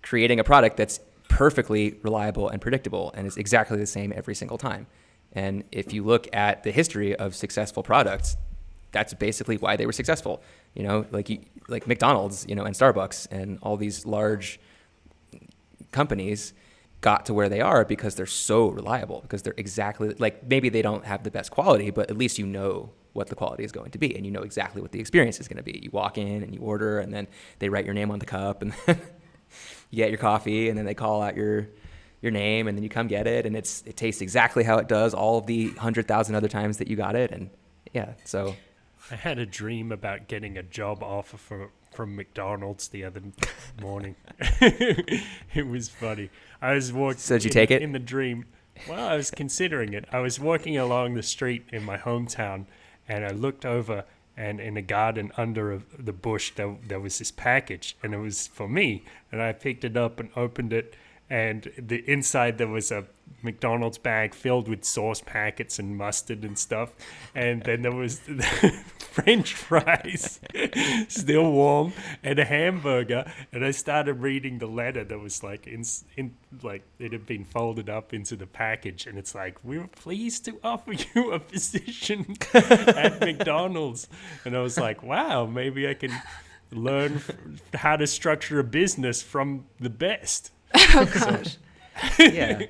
C: creating a product that's perfectly reliable and predictable and is exactly the same every single time. And if you look at the history of successful products, that's basically why they were successful. You know, like McDonald's, you know, and Starbucks and all these large companies got to where they are because they're so reliable, because they're exactly like, maybe they don't have the best quality, but at least you know what the quality is going to be, and you know exactly what the experience is going to be. You walk in and you order, and then they write your name on the cup, and then you get your coffee, and then they call out your name, and then you come get it, and it tastes exactly how it does all of the 100,000 other times that you got it. And yeah, so
B: I had a dream about getting a job offer from McDonald's the other morning. It was funny. I was walking.
C: So did you take it?
B: In the dream? Well, I was considering it. I was walking along the street in my hometown, and I looked over, and in a garden under the bush, there was this package, and it was for me. And I picked it up and opened it, and the inside there was a McDonald's bag filled with sauce packets and mustard and stuff, and then there was French fries, still warm, and a hamburger. And I started reading the letter that was like in like it had been folded up into the package, and it's like, we were pleased to offer you a position at McDonald's. And I was like, wow, maybe I can learn how to structure a business from the best.
A: Oh gosh.
C: Yeah.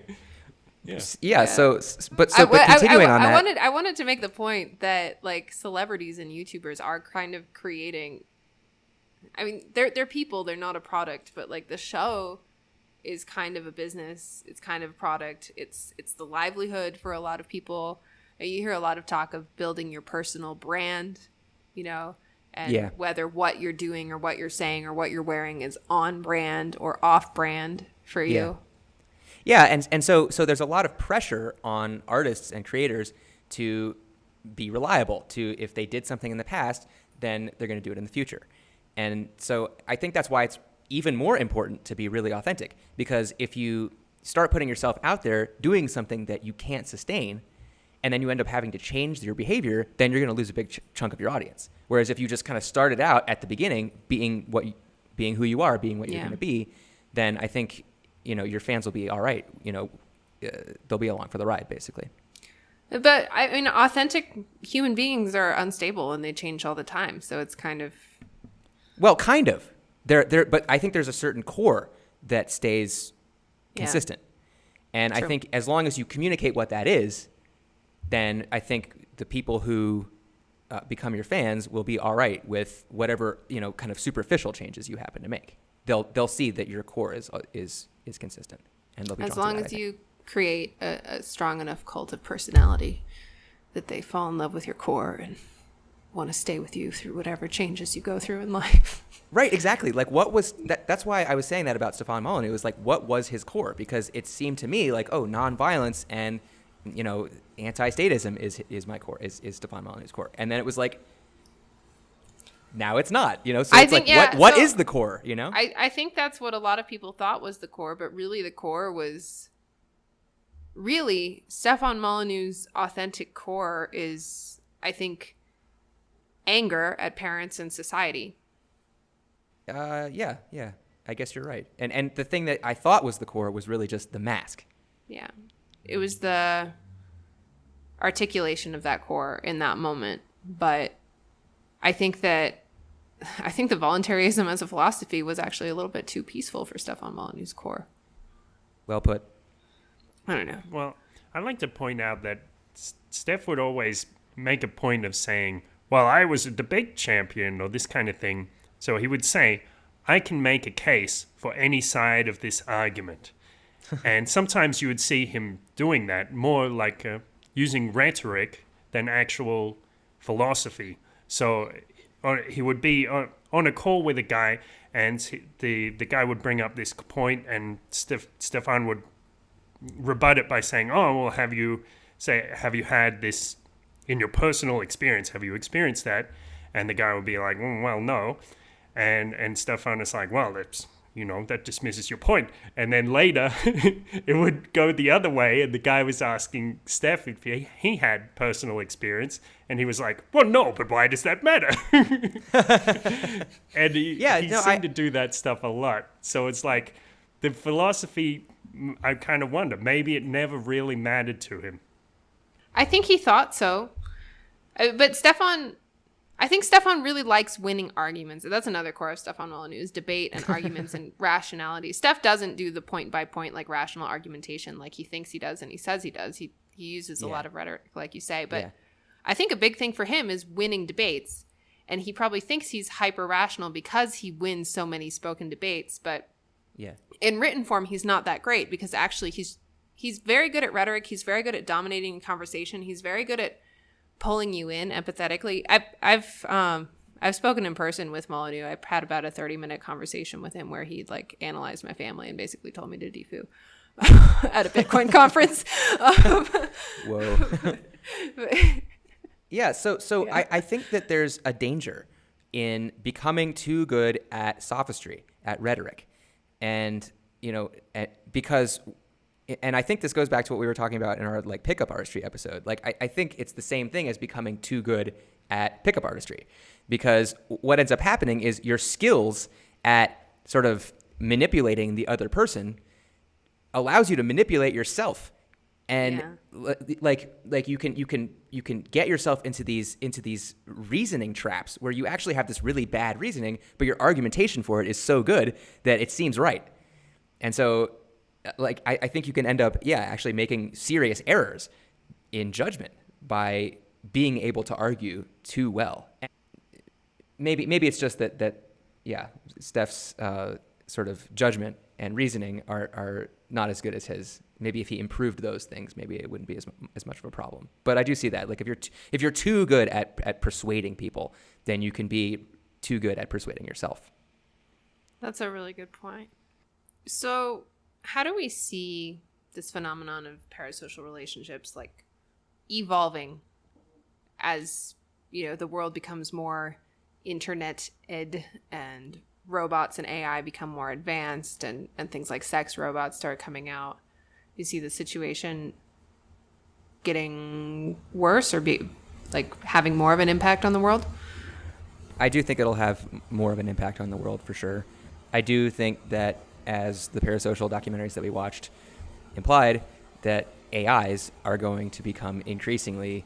C: Yeah. So continuing on that,
A: I wanted to make the point that like celebrities and YouTubers are kind of creating. I mean, they're people. They're not a product, but like the show is kind of a business. It's kind of a product. It's the livelihood for a lot of people. You hear a lot of talk of building your personal brand, you know, and whether what you're doing or what you're saying or what you're wearing is on brand or off brand for you.
C: Yeah, and so there's a lot of pressure on artists and creators to be reliable, to if they did something in the past, then they're going to do it in the future. And so I think that's why it's even more important to be really authentic, because if you start putting yourself out there doing something that you can't sustain, and then you end up having to change your behavior, then you're going to lose a big chunk of your audience. Whereas if you just kind of started out at the beginning being who you are, being what you're going to be, then I think, you know, your fans will be all right. You know, they'll be along for the ride, basically.
A: But I mean, authentic human beings are unstable and they change all the time. So it's kind of.
C: Well, kind of. But I think there's a certain core that stays consistent. And true. I think as long as you communicate what that is, then I think the people who become your fans will be all right with whatever, you know, kind of superficial changes you happen to make. They'll see that your core is consistent, and they'll be
A: as
C: drawn
A: long
C: to that,
A: as you create a strong enough cult of personality that they fall in love with your core and want to stay with you through whatever changes you go through in life.
C: Right, exactly. Like, what was that? That's why I was saying that about Stefan Molyneux. It was like, what was his core? Because it seemed to me like, oh, nonviolence and, you know, anti-statism is my core, is Stefan Molyneux's core. And then it was like, now it's not, you know, so it's like, what is the core, you know?
A: I think that's what a lot of people thought was the core, but really the core was really Stefan Molyneux's authentic core is, I think, anger at parents and society.
C: Yeah. I guess you're right. And the thing that I thought was the core was really just the mask.
A: Yeah. It was the articulation of that core in that moment. But I think that I think the voluntarism as a philosophy was actually a little bit too peaceful for Stefan Molyneux's core.
C: Well put.
A: I don't know.
B: Well, I'd like to point out that Steph would always make a point of saying, well, I was a debate champion or this kind of thing. So he would say, I can make a case for any side of this argument. And sometimes you would see him doing that more like using rhetoric than actual philosophy. So he would be on a call with a guy, and the guy would bring up this point, and Stefan would rebut it by saying, oh, well, have you had this in your personal experience? Have you experienced that? And the guy would be like, well, no. And Stefan is like, well, that's, that dismisses your point. And then later it would go the other way, and the guy was asking Steph if he had personal experience, and he was like, well, no, but why does that matter? And he seemed to do that stuff a lot. So it's like the philosophy, I kind of wonder, maybe it never really mattered to him.
A: I think he thought so. But I think Stefan really likes winning arguments. That's another core of Stefan Molyneux, debate and arguments and rationality. Steph doesn't do the point by point, like rational argumentation like he thinks he does and he says he does. He uses a lot of rhetoric, like you say. But I think a big thing for him is winning debates. And he probably thinks he's hyper rational because he wins so many spoken debates. But in written form, he's not that great, because actually he's very good at rhetoric. He's very good at dominating a conversation. He's very good at pulling you in empathetically. I've spoken in person with Molyneux. I've had about a 30-minute conversation with him where he analyzed my family and basically told me to defoo at a Bitcoin conference.
C: Whoa. Yeah. So I think that there's a danger in becoming too good at sophistry, at rhetoric, and because. And I think this goes back to what we were talking about in our pickup artistry episode. I think it's the same thing as becoming too good at pickup artistry, because what ends up happening is your skills at sort of manipulating the other person allows you to manipulate yourself, and you can get yourself into these reasoning traps where you actually have this really bad reasoning, but your argumentation for it is so good that it seems right, and so. I think you can end up, actually making serious errors in judgment by being able to argue too well. And maybe it's just that Steph's sort of judgment and reasoning are not as good as his. Maybe if he improved those things, maybe it wouldn't be as much of a problem. But I do see that. If you're too good at persuading people, then you can be too good at persuading yourself.
A: That's a really good point. So how do we see this phenomenon of parasocial relationships evolving as the world becomes more internet-ed and robots and AI become more advanced, and things like sex robots start coming out? You see the situation getting worse or having more of an impact on the world?
C: I do think it'll have more of an impact on the world for sure. I do think that, as the parasocial documentaries that we watched implied, that AIs are going to become increasingly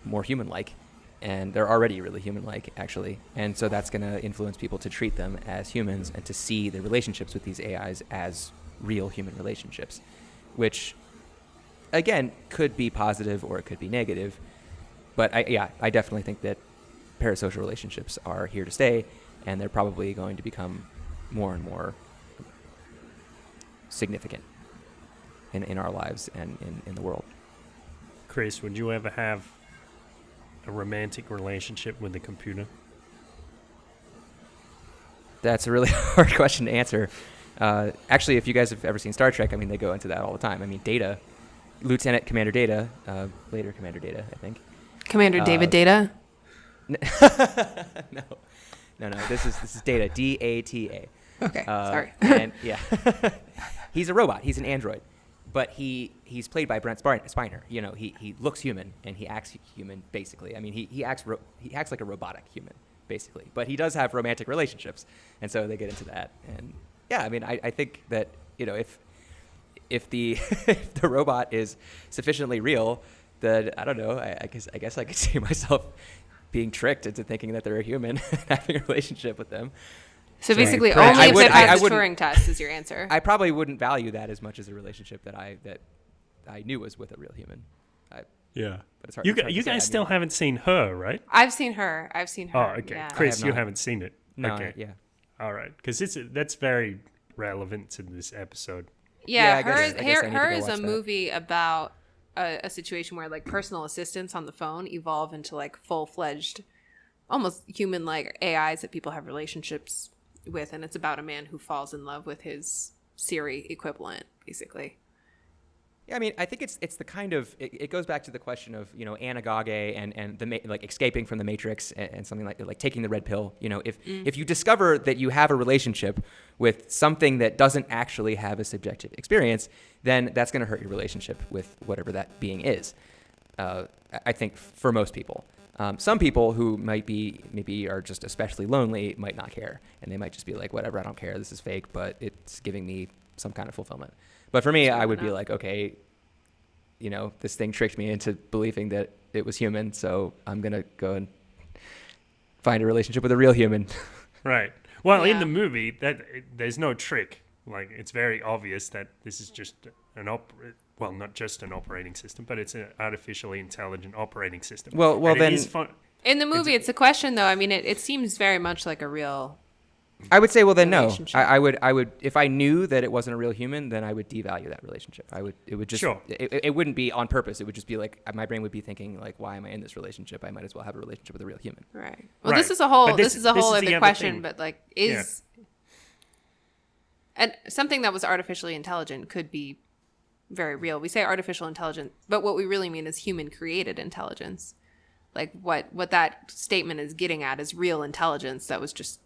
C: more human-like, and they're already really human-like, actually. And so that's going to influence people to treat them as humans and to see the relationships with these AIs as real human relationships, which, again, could be positive or it could be negative. But I definitely think that parasocial relationships are here to stay, and they're probably going to become more and more significant in our lives and in the world.
B: Chris, would you ever have a romantic relationship with a computer?
C: That's a really hard question to answer. Actually, if you guys have ever seen Star Trek, they go into that all the time. Data, Lieutenant Commander Data, later Commander Data, I think.
A: Commander David Data?
C: No. This is Data, D-A-T-A.
A: Okay, sorry.
C: And he's a robot. He's an android, but he's played by Brent Spiner. He looks human and he acts human basically. He acts like a robotic human basically, but he does have romantic relationships, and so they get into that. And I think that if the if the robot is sufficiently real, then I don't know. I guess I could see myself being tricked into thinking that they're a human and having a relationship with them.
A: So basically,
B: Right.
A: only
C: I
A: if
C: would-
A: it
C: I
A: passes the
C: wouldn't-
A: Turing test is your answer.
C: I probably wouldn't value that as much as a relationship that I knew was with a real human.
B: Yeah.
C: But it's hard.
B: You,
C: it's hard
B: you
C: to say.
B: guys
C: I
B: still
C: mean,
B: haven't seen Her, right?
A: I've seen her.
B: Oh, okay.
A: Yeah.
B: Chris,
C: I have
B: you
C: not.
B: haven't seen it.
C: No,
B: Okay.
C: yeah.
B: All right. Because that's very relevant to this episode.
A: Yeah,
C: I guess I need to
A: her
C: go
A: is
C: watch
A: a
C: that.
A: movie about a situation where like personal assistants on the phone evolve into like full-fledged, almost human-like AIs that people have relationships with, and it's about a man who falls in love with his Siri equivalent, basically.
C: Yeah, I mean, I think it's the kind of it goes back to the question of anagoge and like escaping from the matrix and something like taking the red pill. If you discover that you have a relationship with something that doesn't actually have a subjective experience, then that's going to hurt your relationship with whatever that being is. I think for most people. Some people who maybe are just especially lonely might not care, and they might just be like, whatever, I don't care, this is fake, but it's giving me some kind of fulfillment. But for me, I would be like, okay, this thing tricked me into believing that it was human, so I'm going to go and find a relationship with a real human.
B: Right. Well, in
A: Yeah.
B: the movie, there's no trick. Like, it's very obvious that this is just not just an operating system, but it's an artificially intelligent operating system.
C: Well,
B: And
C: then
B: it is fun.
A: In the movie, it's a question, though. I mean, it seems very much like a real...
C: I would say, well, then no.
A: relationship.
C: I would if I knew that it wasn't a real human, then I would devalue that relationship. It would just,
B: Sure.
C: it wouldn't be on purpose. It would just be like, my brain would be thinking like, why am I in this relationship? I might as well have a relationship with a real human.
A: Right. Well,
B: Right.
A: this is a whole
B: But
A: this is a
B: this
A: whole
B: is the
A: other
B: other
A: question,
B: thing.
A: but like and something that was artificially intelligent could be very real. We say artificial intelligence, but what we really mean is human created intelligence. Like what that statement is getting at is real intelligence that was just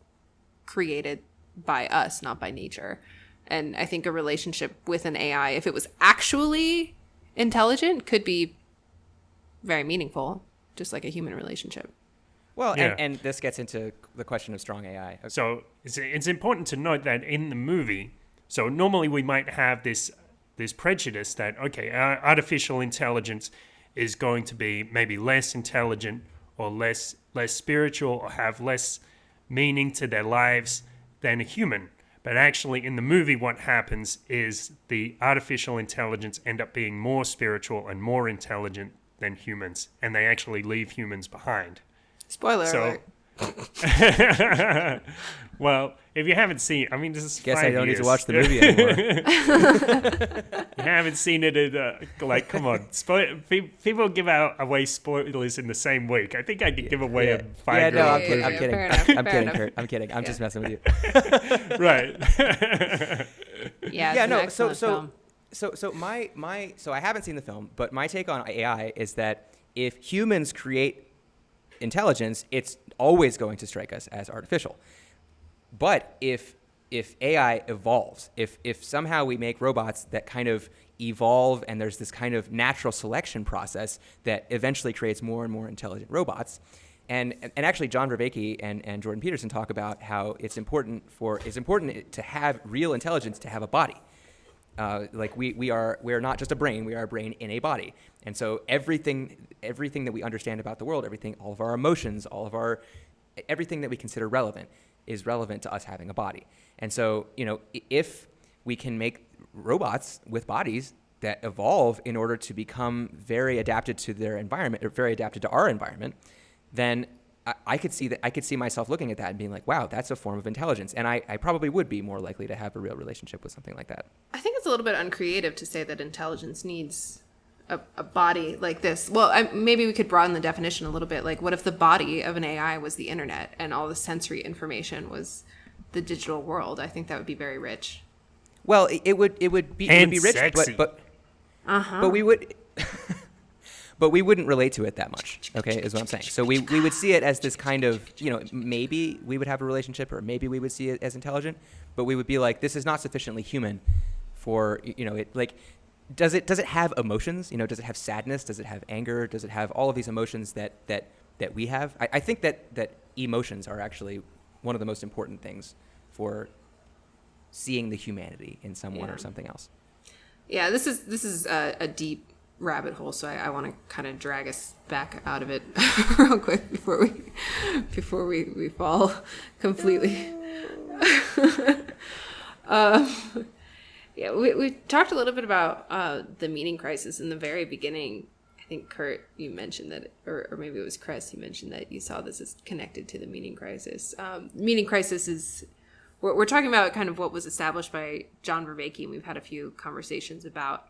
A: created by us, not by nature. And I think a relationship with an AI, if it was actually intelligent, could be very meaningful, just like a human relationship.
C: Well,
B: Yeah.
C: and this gets into the question of strong AI.
B: So it's important to note that in the movie, so normally we might have this prejudice that, okay, artificial intelligence is going to be maybe less intelligent or less spiritual or have less meaning to their lives than a human. But actually in the movie what happens is the artificial intelligence end up being more spiritual and more intelligent than humans, and they actually leave humans behind.
A: Spoiler
B: So-
A: alert.
B: Well, if you haven't seen, I mean, this is
C: Guess
B: 5
C: I don't need to
B: years.
C: watch the movie anymore.
B: You haven't seen it, like, come on. People give away spoilers in the same week. I think I could give away a 5-year-old
C: no, I'm
A: Yeah,
C: kidding.
A: yeah,
C: I'm
A: yeah,
C: kidding.
A: fair enough,
C: I'm
A: fair
C: kidding,
A: enough.
C: Kurt. I'm kidding. I'm
A: Yeah.
C: just messing with you.
B: Right.
A: Yeah, it's
C: Yeah,
A: an
C: no.
A: excellent film.
C: So I haven't seen the film, but my take on AI is that if humans create intelligence, it's always going to strike us as artificial. But if AI evolves, if somehow we make robots that kind of evolve and there's this kind of natural selection process that eventually creates more and more intelligent robots, and actually John Vervaeke and Jordan Peterson talk about how it's important to have real intelligence to have a body. Like we're not just a brain, we are a brain in a body. And so everything that we understand about the world, all of our emotions, everything that we consider relevant is relevant to us having a body. And so, if we can make robots with bodies that evolve in order to become very adapted to their environment or very adapted to our environment, then I could see myself looking at that and being like, wow, that's a form of intelligence. And I probably would be more likely to have a real relationship with something like that.
A: I think it's a little bit uncreative to say that intelligence needs a body like this. Well, maybe we could broaden the definition a little bit. Like, what if the body of an AI was the internet and all the sensory information was the digital world? I think that would be very rich.
C: Well, it would be rich,
B: sexy.
C: but we would. But we wouldn't relate to it that much, okay, is what I'm saying. So we would see it as this kind of, maybe we would have a relationship or maybe we would see it as intelligent, but we would be like, this is not sufficiently human for, it, like, does it have emotions? Does it have sadness? Does it have anger? Does it have all of these emotions that we have? I think that emotions are actually one of the most important things for seeing the humanity in someone or something else.
A: Yeah, this is a deep rabbit hole, so I want to kind of drag us back out of it real quick before we fall completely. Yeah, we talked a little bit about the meaning crisis in the very beginning. I think, Kurt, you mentioned that, or maybe it was Chris, you mentioned that you saw this as connected to the meaning crisis. Meaning crisis is, we're talking about kind of what was established by John Vervaeke, and we've had a few conversations about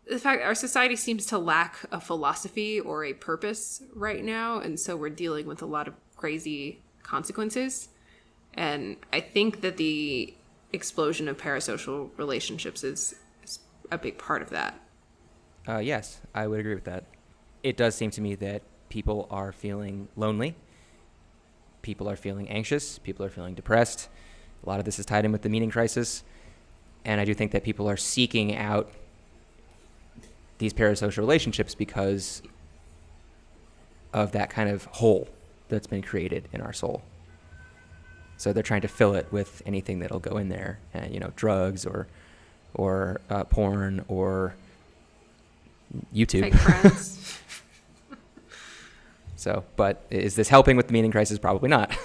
A: the fact our society seems to lack a philosophy or a purpose right now, and so we're dealing with a lot of crazy consequences. And I think that the explosion of parasocial relationships is a big part of that.
C: Yes, I would agree with that. It does seem to me that people are feeling lonely. People are feeling anxious. People are feeling depressed. A lot of this is tied in with the meaning crisis. And I do think that people are seeking out these parasocial relationships because of that kind of hole that's been created in our soul. So they're trying to fill it with anything that'll go in there, and drugs or porn or YouTube.
A: Fake friends.
C: So, but is this helping with the meaning crisis? Probably not.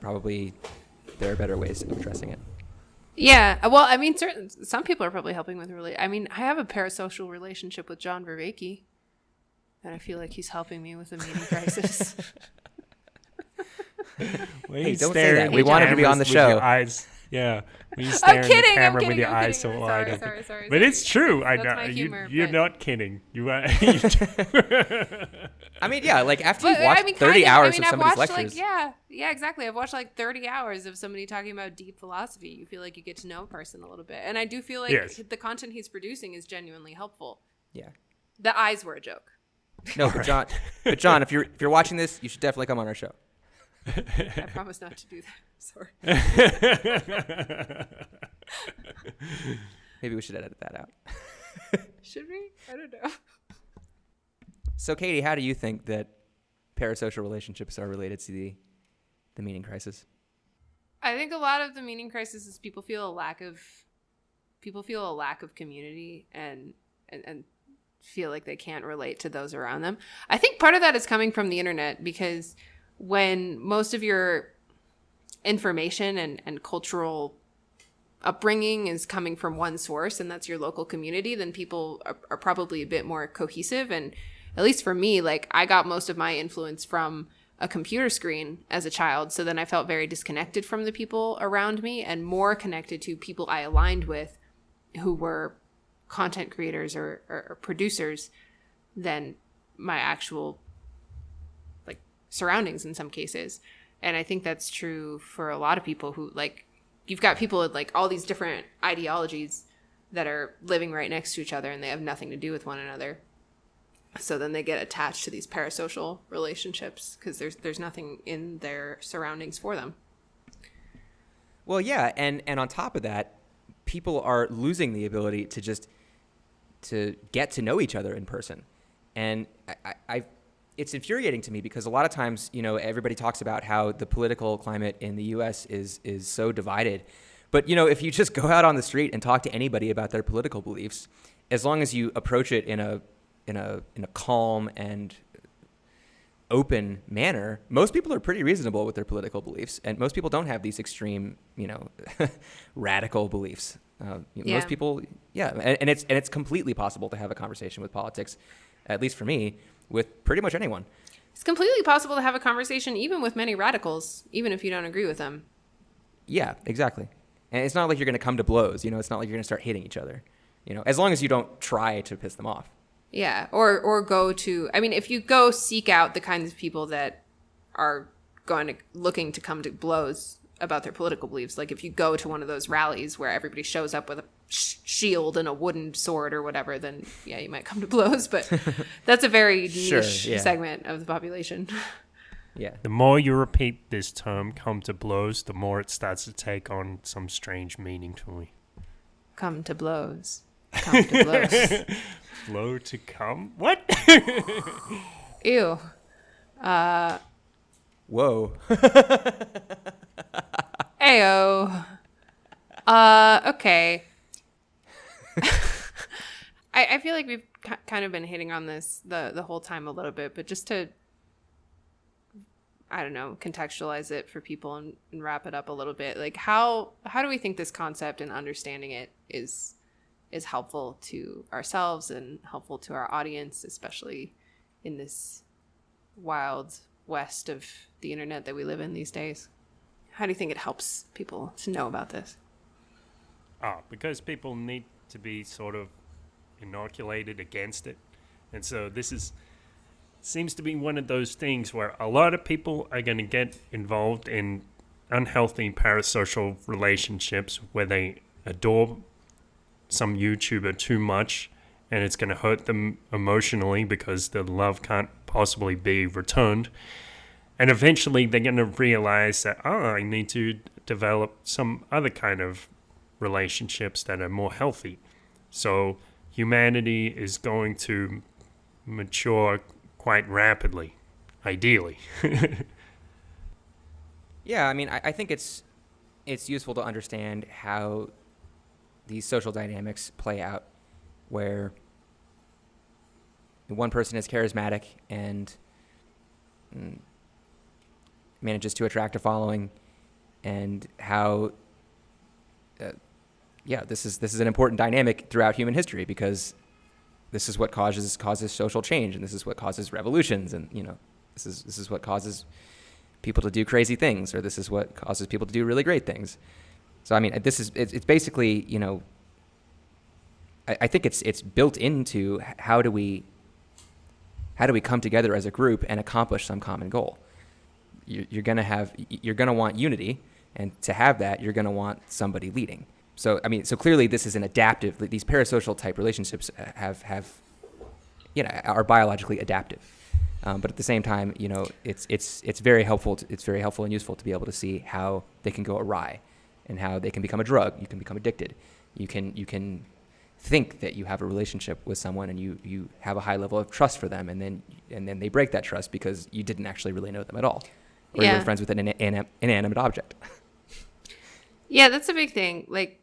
C: Probably there are better ways of addressing it.
A: Yeah, well, I mean, some people are probably helping with I have a parasocial relationship with John Vervaeke, and I feel like he's helping me with the meaning crisis.
C: Hey, don't say that. We want him to be on the show.
B: Eyes. Yeah. When you stare at the camera with your eyes so
A: kidding.
B: wide.
A: Sorry.
B: But it's true. I
A: That's
B: know.
A: my humor,
B: You're
A: but-
B: not kidding. You are.
C: I mean, yeah, like after you've watched 30 hours of somebody's lectures.
A: Yeah, exactly. I've watched like 30 hours of somebody talking about deep philosophy. You feel like you get to know a person a little bit. And I do feel like
B: Yes.
A: the content he's producing is genuinely helpful.
C: Yeah.
A: The eyes were a joke.
C: No, but John, if you're watching this, you should definitely come on our show.
A: I promise not to do that. Sorry.
C: Maybe we should edit that out.
A: Should we? I don't know.
C: So, Katie, how do you think that parasocial relationships are related to the meaning crisis?
A: I think a lot of the meaning crisis is people feel a lack of community and feel like they can't relate to those around them. I think part of that is coming from the internet, because when most of your information and cultural upbringing is coming from one source, and that's your local community, then people are probably a bit more cohesive. And at least for me, like, I got most of my influence from a computer screen as a child. So then I felt very disconnected from the people around me and more connected to people I aligned with who were content creators or producers than my actual like surroundings in some cases. And I think that's true for a lot of people who, like, you've got people with like all these different ideologies that are living right next to each other and they have nothing to do with one another. So then they get attached to these parasocial relationships because there's nothing in their surroundings for them.
C: Well, yeah, and on top of that, people are losing the ability to get to know each other in person. And I it's infuriating to me because a lot of times, everybody talks about how the political climate in the U.S. is so divided. But, if you just go out on the street and talk to anybody about their political beliefs, as long as you approach it in a calm and open manner, most people are pretty reasonable with their political beliefs, and most people don't have these extreme, radical beliefs. Most people, and it's completely possible to have a conversation with politics, at least for me, with pretty much anyone.
A: It's completely possible to have a conversation even with many radicals, even if you don't agree with them.
C: Yeah, exactly. And it's not like you're going to come to blows. It's not like you're going to start hitting each other. As long as you don't try to piss them off.
A: Yeah, or go to, if you go seek out the kinds of people that are looking to come to blows about their political beliefs, like if you go to one of those rallies where everybody shows up with a shield and a wooden sword or whatever, then yeah, you might come to blows, but that's a very niche segment of the population.
C: Yeah.
B: The more you repeat this term, come to blows, the more it starts to take on some strange meaning to me.
A: Come to blows. Come to blows.
B: Flow to come? What?
A: Ew.
C: Whoa.
A: Ayo. Okay. I feel like we've kind of been hitting on this the whole time a little bit, but just to, I don't know, contextualize it for people and wrap it up a little bit. Like how do we think this concept and understanding it is helpful to ourselves and helpful to our audience, especially in this wild west of the internet that we live in these days? How do you think it helps people to know about this?
B: Because people need to be sort of inoculated against it. And so this seems to be one of those things where a lot of people are going to get involved in unhealthy parasocial relationships where they adore some YouTuber too much, and it's going to hurt them emotionally because the love can't possibly be returned. And eventually they're going to realize that, I need to develop some other kind of relationships that are more healthy. So humanity is going to mature quite rapidly, ideally.
C: Yeah, I mean, I think it's useful to understand how these social dynamics play out, where one person is charismatic and manages to attract a following, and how this is an important dynamic throughout human history, because this is what causes social change, and this is what causes revolutions, and this is what causes people to do crazy things, or this is what causes people to do really great things. So I mean, it's basically, I think it's built into how do we come together as a group and accomplish some common goal. You're gonna want unity, and to have that, you're gonna want somebody leading. So I mean, so clearly this is an adaptive. These parasocial type relationships are biologically adaptive, but at the same time, it's very helpful. It's very helpful and useful to be able to see how they can go awry, and how they can become a drug. You can become addicted. You can think that you have a relationship with someone, and you have a high level of trust for them, and then they break that trust because you didn't actually really know them at all, or you were friends with an inanimate object.
A: Yeah, that's a big thing. Like,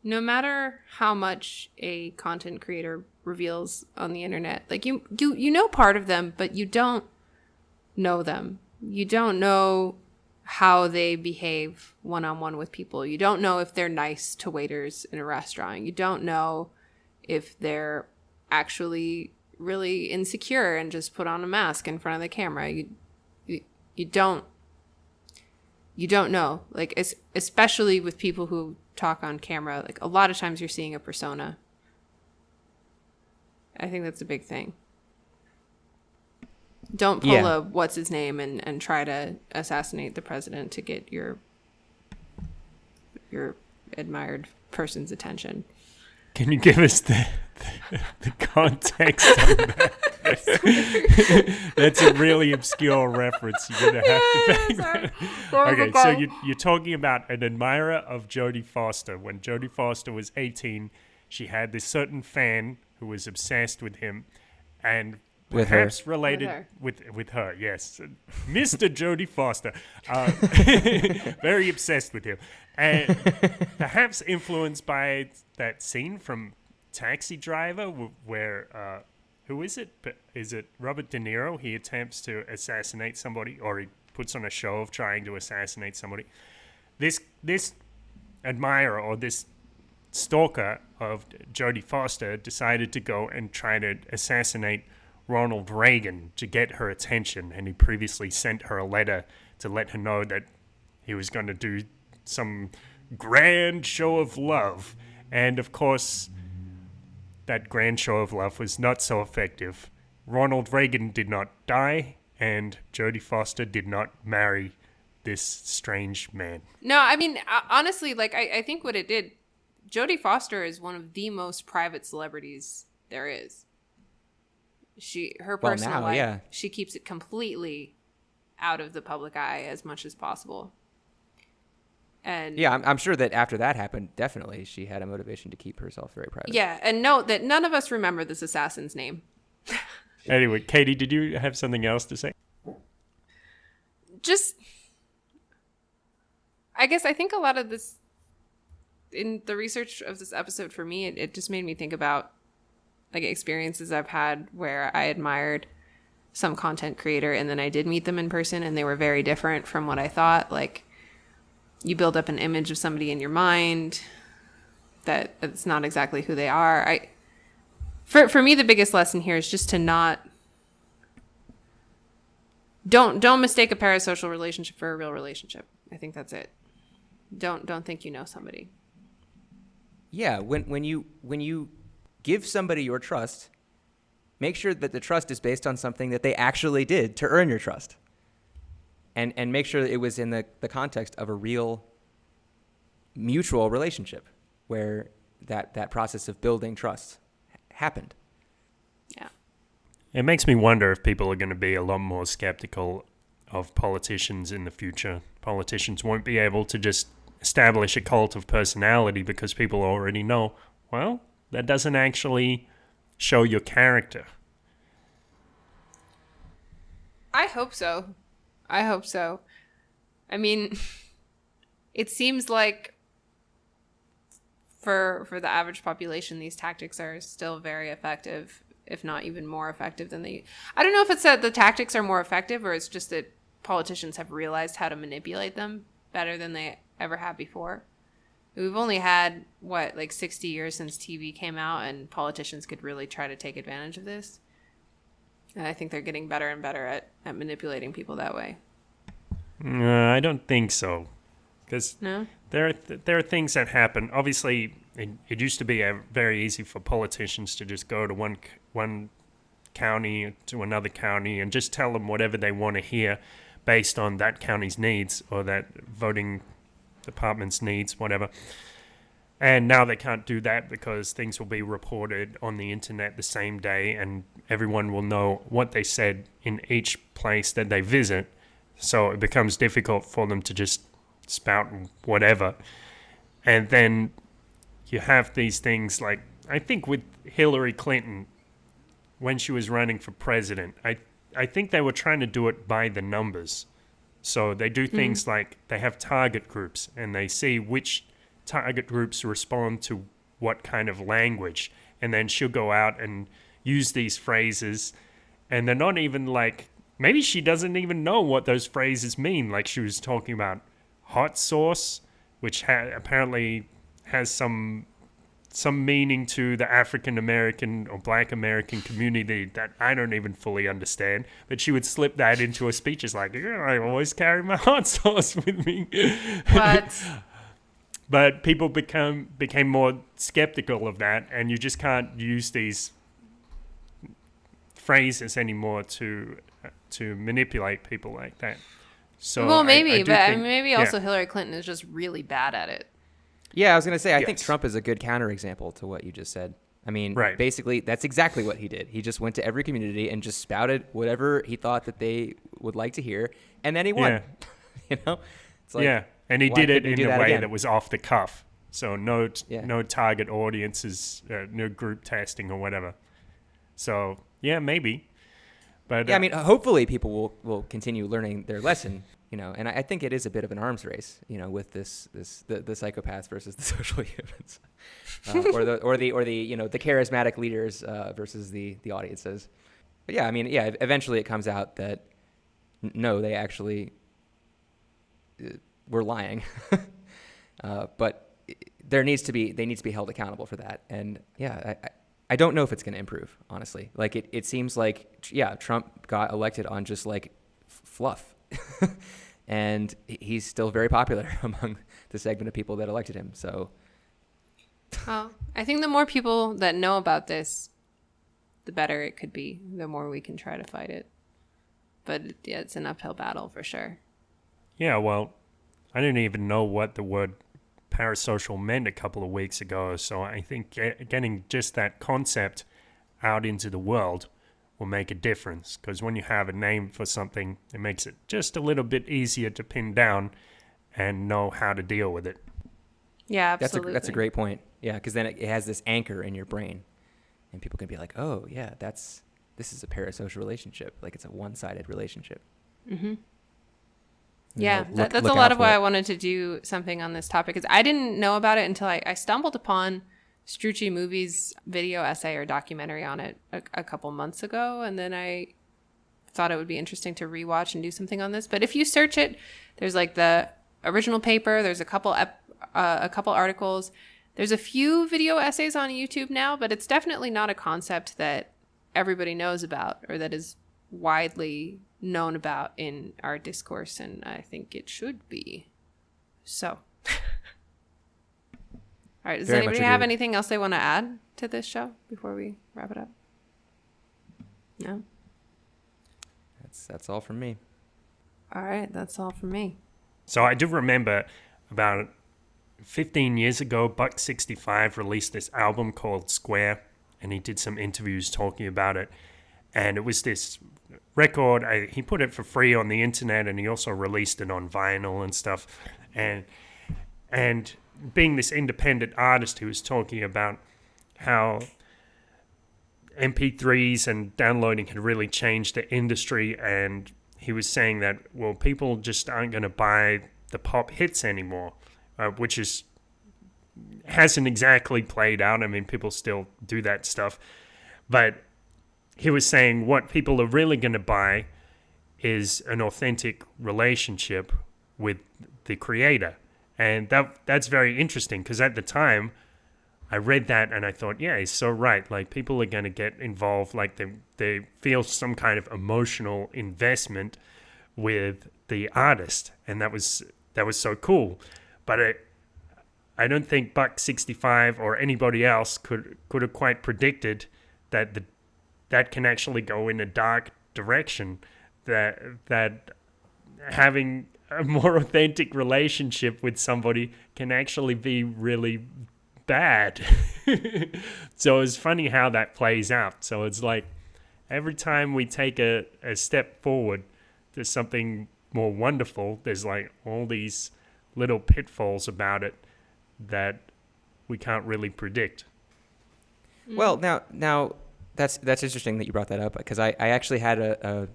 A: no matter how much a content creator reveals on the internet, like you know part of them, but you don't know them. You don't know how they behave one-on-one with people. You don't know if they're nice to waiters in a restaurant. You don't know if they're actually really insecure and just put on a mask in front of the camera. You don't know. Like, especially with people who talk on camera, like a lot of times you're seeing a persona. I think that's a big thing. Don't pull a what's his name and try to assassinate the president to get your admired person's attention.
B: Can you give us the context on that? That's a really obscure reference. You're gonna have to back that. Okay, so you're talking about an admirer of Jodie Foster. When Jodie Foster was 18, she had this certain fan who was obsessed with him, and perhaps related with her. Yes, Mr. Jodie Foster, very obsessed with him, and perhaps influenced by that scene from Taxi Driver where who is it? Is it Robert De Niro? He attempts to assassinate somebody, or he puts on a show of trying to assassinate somebody. This admirer, or this stalker of Jodie Foster, decided to go and try to assassinate Ronald Reagan to get her attention, and he previously sent her a letter to let her know that he was going to do some grand show of love. And of course, that grand show of love was not so effective. Ronald Reagan did not die, and Jodie Foster did not marry this strange man.
A: No, I mean, honestly, like, I think what it did, Jodie Foster is one of the most private celebrities there is. Her personal life, she keeps it completely out of the public eye as much as possible. And
C: yeah, I'm sure that after that happened, definitely she had a motivation to keep herself very private.
A: Yeah, and note that none of us remember this assassin's name.
B: Anyway, Katie, did you have something else to say?
A: Just, I guess I think a lot of this, in the research of this episode for me, it just made me think about like experiences I've had where I admired some content creator and then I did meet them in person and they were very different from what I thought. Like, you build up an image of somebody in your mind that it's not exactly who they are. For me, the biggest lesson here is just to don't mistake a parasocial relationship for a real relationship. I think that's it. Don't think you know somebody.
C: Yeah, when you give somebody your trust, make sure that the trust is based on something that they actually did to earn your trust. And make sure that it was in the context of a real mutual relationship where that process of building trust happened.
A: Yeah.
B: It makes me wonder if people are going to be a lot more skeptical of politicians in the future. Politicians won't be able to just establish a cult of personality because people already know, well, that doesn't actually show your character.
A: I hope so. I mean, it seems like for the average population, these tactics are still very effective, if not even more effective than they... I don't know if it's that the tactics are more effective or it's just that politicians have realized how to manipulate them better than they ever have before. We've only had, 60 years since TV came out and politicians could really try to take advantage of this. And I think they're getting better and better at manipulating people that way.
B: I don't think so. Because
A: No?
B: there are things that happen. Obviously, it used to be very easy for politicians to just go to one county to another county and just tell them whatever they want to hear based on that county's needs or that voting department's needs, whatever. And now they can't do that because things will be reported on the internet the same day and everyone will know what they said in each place that they visit. So it becomes difficult for them to just spout whatever. And then you have these things like, I think with Hillary Clinton, when she was running for president, I think they were trying to do it by the numbers. So they do things like they have target groups and they see which target groups respond to what kind of language. And then she'll go out and use these phrases. And they're not even like, maybe she doesn't even know what those phrases mean. Like she was talking about hot sauce, which apparently has some meaning to the African American or Black American community that I don't even fully understand. But she would slip that into her speeches like, yeah, I always carry my hot sauce with me.
A: What?
B: But people became more skeptical of that, and you just can't use these phrases anymore to manipulate people like that. So
A: well, maybe,
B: I do
A: but
B: think,
A: maybe also Hillary Clinton is just really bad at it.
C: Yeah, I was going to say, I think
B: Yes.
C: Trump is a good counterexample to what you just said. I mean,
B: Right.
C: basically, that's exactly what he did. He just went to every community and just spouted whatever he thought that they would like to hear, and then he won.
B: Yeah.
C: You know? It's like,
B: yeah, and he
C: why
B: did it
C: couldn't he
B: in
C: do
B: a
C: that
B: way
C: again?
B: that was off the cuff. So no
C: Yeah.
B: target audiences, no group testing or whatever. So yeah, maybe. But
C: Yeah, I mean, hopefully people will continue learning their lesson, you know, and I think it is a bit of an arms race, you know, with the psychopaths versus the social humans, or the you know, the charismatic leaders versus the audiences. But yeah, I mean, yeah, eventually it comes out that no, they actually were lying, but they need to be held accountable for that. And yeah, I don't know if it's going to improve, honestly. Like it seems like, yeah, Trump got elected on just like fluff. And he's still very popular among the segment of people that elected him. So,
A: Well, I think the more people that know about this, the better it could be, the more we can try to fight it. But yeah, it's an uphill battle for sure.
B: yeah, well, I didn't even know what the word parasocial meant a couple of weeks ago. So I think getting just that concept out into the world will make a difference, because when you have a name for something, it makes it just a little bit easier to pin down and know how to deal with it.
A: Yeah, absolutely.
C: that's a great point. Yeah, because then it has this anchor in your brain, and people can be like, oh yeah, this is a parasocial relationship. Like it's a one-sided relationship.
A: Mm-hmm.
C: You
A: Yeah,
C: know, look
A: that's a
C: out
A: lot of
C: for
A: why
C: it.
A: I wanted to do something on this topic. Is I didn't know about it until I stumbled upon Strucci Movies video essay or documentary on it a couple months ago, and then I thought it would be interesting to rewatch and do something on this. But if you search it, there's like the original paper, there's a couple articles, there's a few video essays on YouTube now, but it's definitely not a concept that everybody knows about or that is widely known about in our discourse, and I think it should be. So all right, does
C: Very
A: anybody
C: much
A: have
C: agree.
A: anything else they want to add to this show before we wrap it up? No?
C: That's all from me.
A: All right, that's all from me.
B: So I do remember about 15 years ago, Buck 65 released this album called Square, and he did some interviews talking about it. And it was this record, he put it for free on the internet, and he also released it on vinyl and stuff. And being this independent artist, he was talking about how MP3s and downloading had really changed the industry, and he was saying that, well, people just aren't going to buy the pop hits anymore, which hasn't exactly played out. I mean, people still do that stuff, but he was saying what people are really going to buy is an authentic relationship with the creator. And that's very interesting, because at the time I read that and I thought, yeah, he's so right. Like, people are going to get involved, like they feel some kind of emotional investment with the artist, and that was so cool. But I don't think Buck 65 or anybody else could have quite predicted that that can actually go in a dark direction, that having a more authentic relationship with somebody can actually be really bad. So it's funny how that plays out. So it's like every time we take a step forward to something more wonderful, there's like all these little pitfalls about it that we can't really predict.
C: Well, now that's interesting that you brought that up, because I actually had a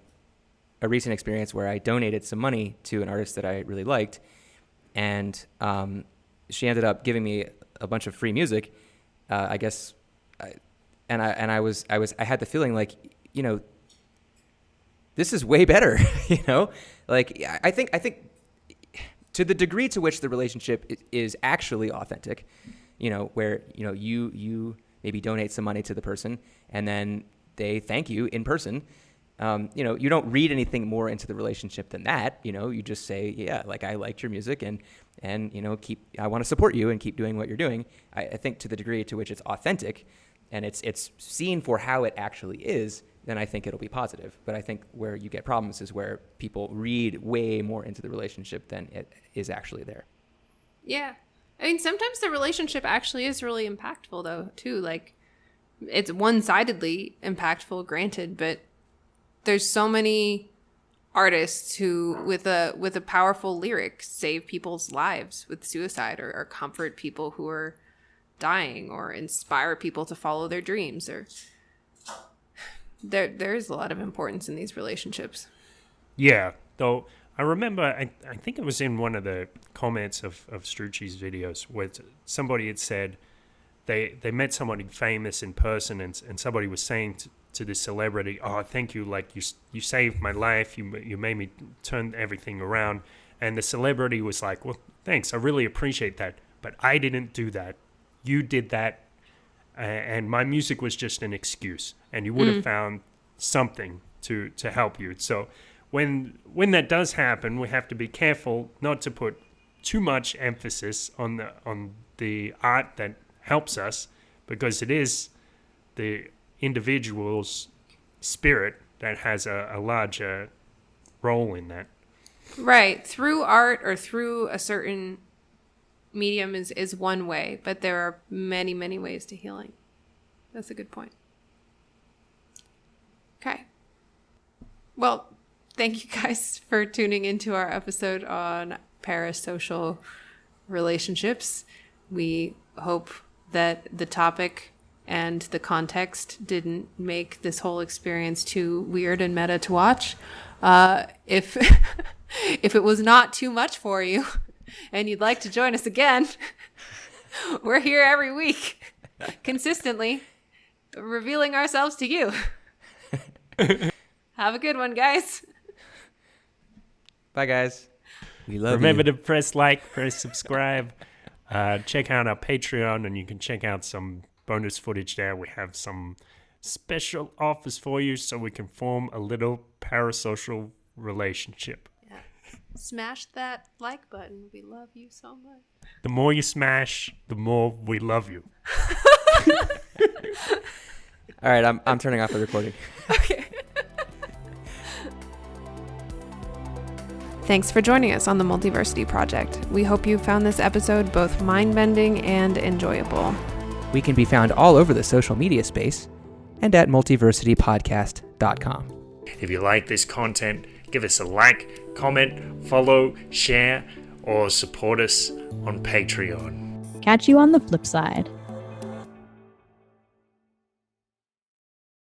C: recent experience where I donated some money to an artist that I really liked, and she ended up giving me a bunch of free music. I guess, I had the feeling like, this is way better. Like I think to the degree to which the relationship is actually authentic, where you maybe donate some money to the person and then they thank you in person. You don't read anything more into the relationship than that. You just say, yeah, like, I liked your music and I want to support you and keep doing what you're doing. I think to the degree to which it's authentic and it's seen for how it actually is, then I think it'll be positive. But I think where you get problems is where people read way more into the relationship than it is actually there.
A: Yeah. I mean, sometimes the relationship actually is really impactful, though, too. Like, it's one-sidedly impactful, granted, but there's so many artists who, with a powerful lyric, save people's lives with suicide, or comfort people who are dying, or inspire people to follow their dreams. Or there is a lot of importance in these relationships.
B: Yeah, though I remember, I think it was in one of the comments of Strucci's videos where somebody had said they met somebody famous in person, and somebody was saying to the celebrity, oh, thank you, like, you saved my life, you made me turn everything around. And the celebrity was like, well, thanks, I really appreciate that, but I didn't do that. You did that, and my music was just an excuse, and you would have found something to help you. So when that does happen, we have to be careful not to put too much emphasis on the art that helps us, because it is the individual's spirit that has a larger role in that.
A: Right. Through art or through a certain medium is one way, but there are many, many ways to healing. That's a good point. Okay. Well, thank you guys for tuning into our episode on parasocial relationships. We hope that the topic and the context didn't make this whole experience too weird and meta to watch. If it was not too much for you and you'd like to join us again, we're here every week. consistently revealing ourselves to you. Have a good one, guys.
C: Bye, guys. We love
B: Remember
C: you.
B: to press like, press subscribe. Check out our Patreon, and you can check out some bonus footage there. We have some special offers for you so we can form a little parasocial relationship.
A: Yeah. Smash that like button. We love you so much.
B: The more you smash, the more we love you.
C: All right, I'm turning off the recording.
A: Okay. Thanks for joining us on the Multiversity Project. We hope you found this episode both mind-bending and enjoyable.
C: We can be found all over the social media space and at multiversitypodcast.com.
B: If you like this content, give us a like, comment, follow, share, or support us on Patreon.
D: Catch you on the flip side.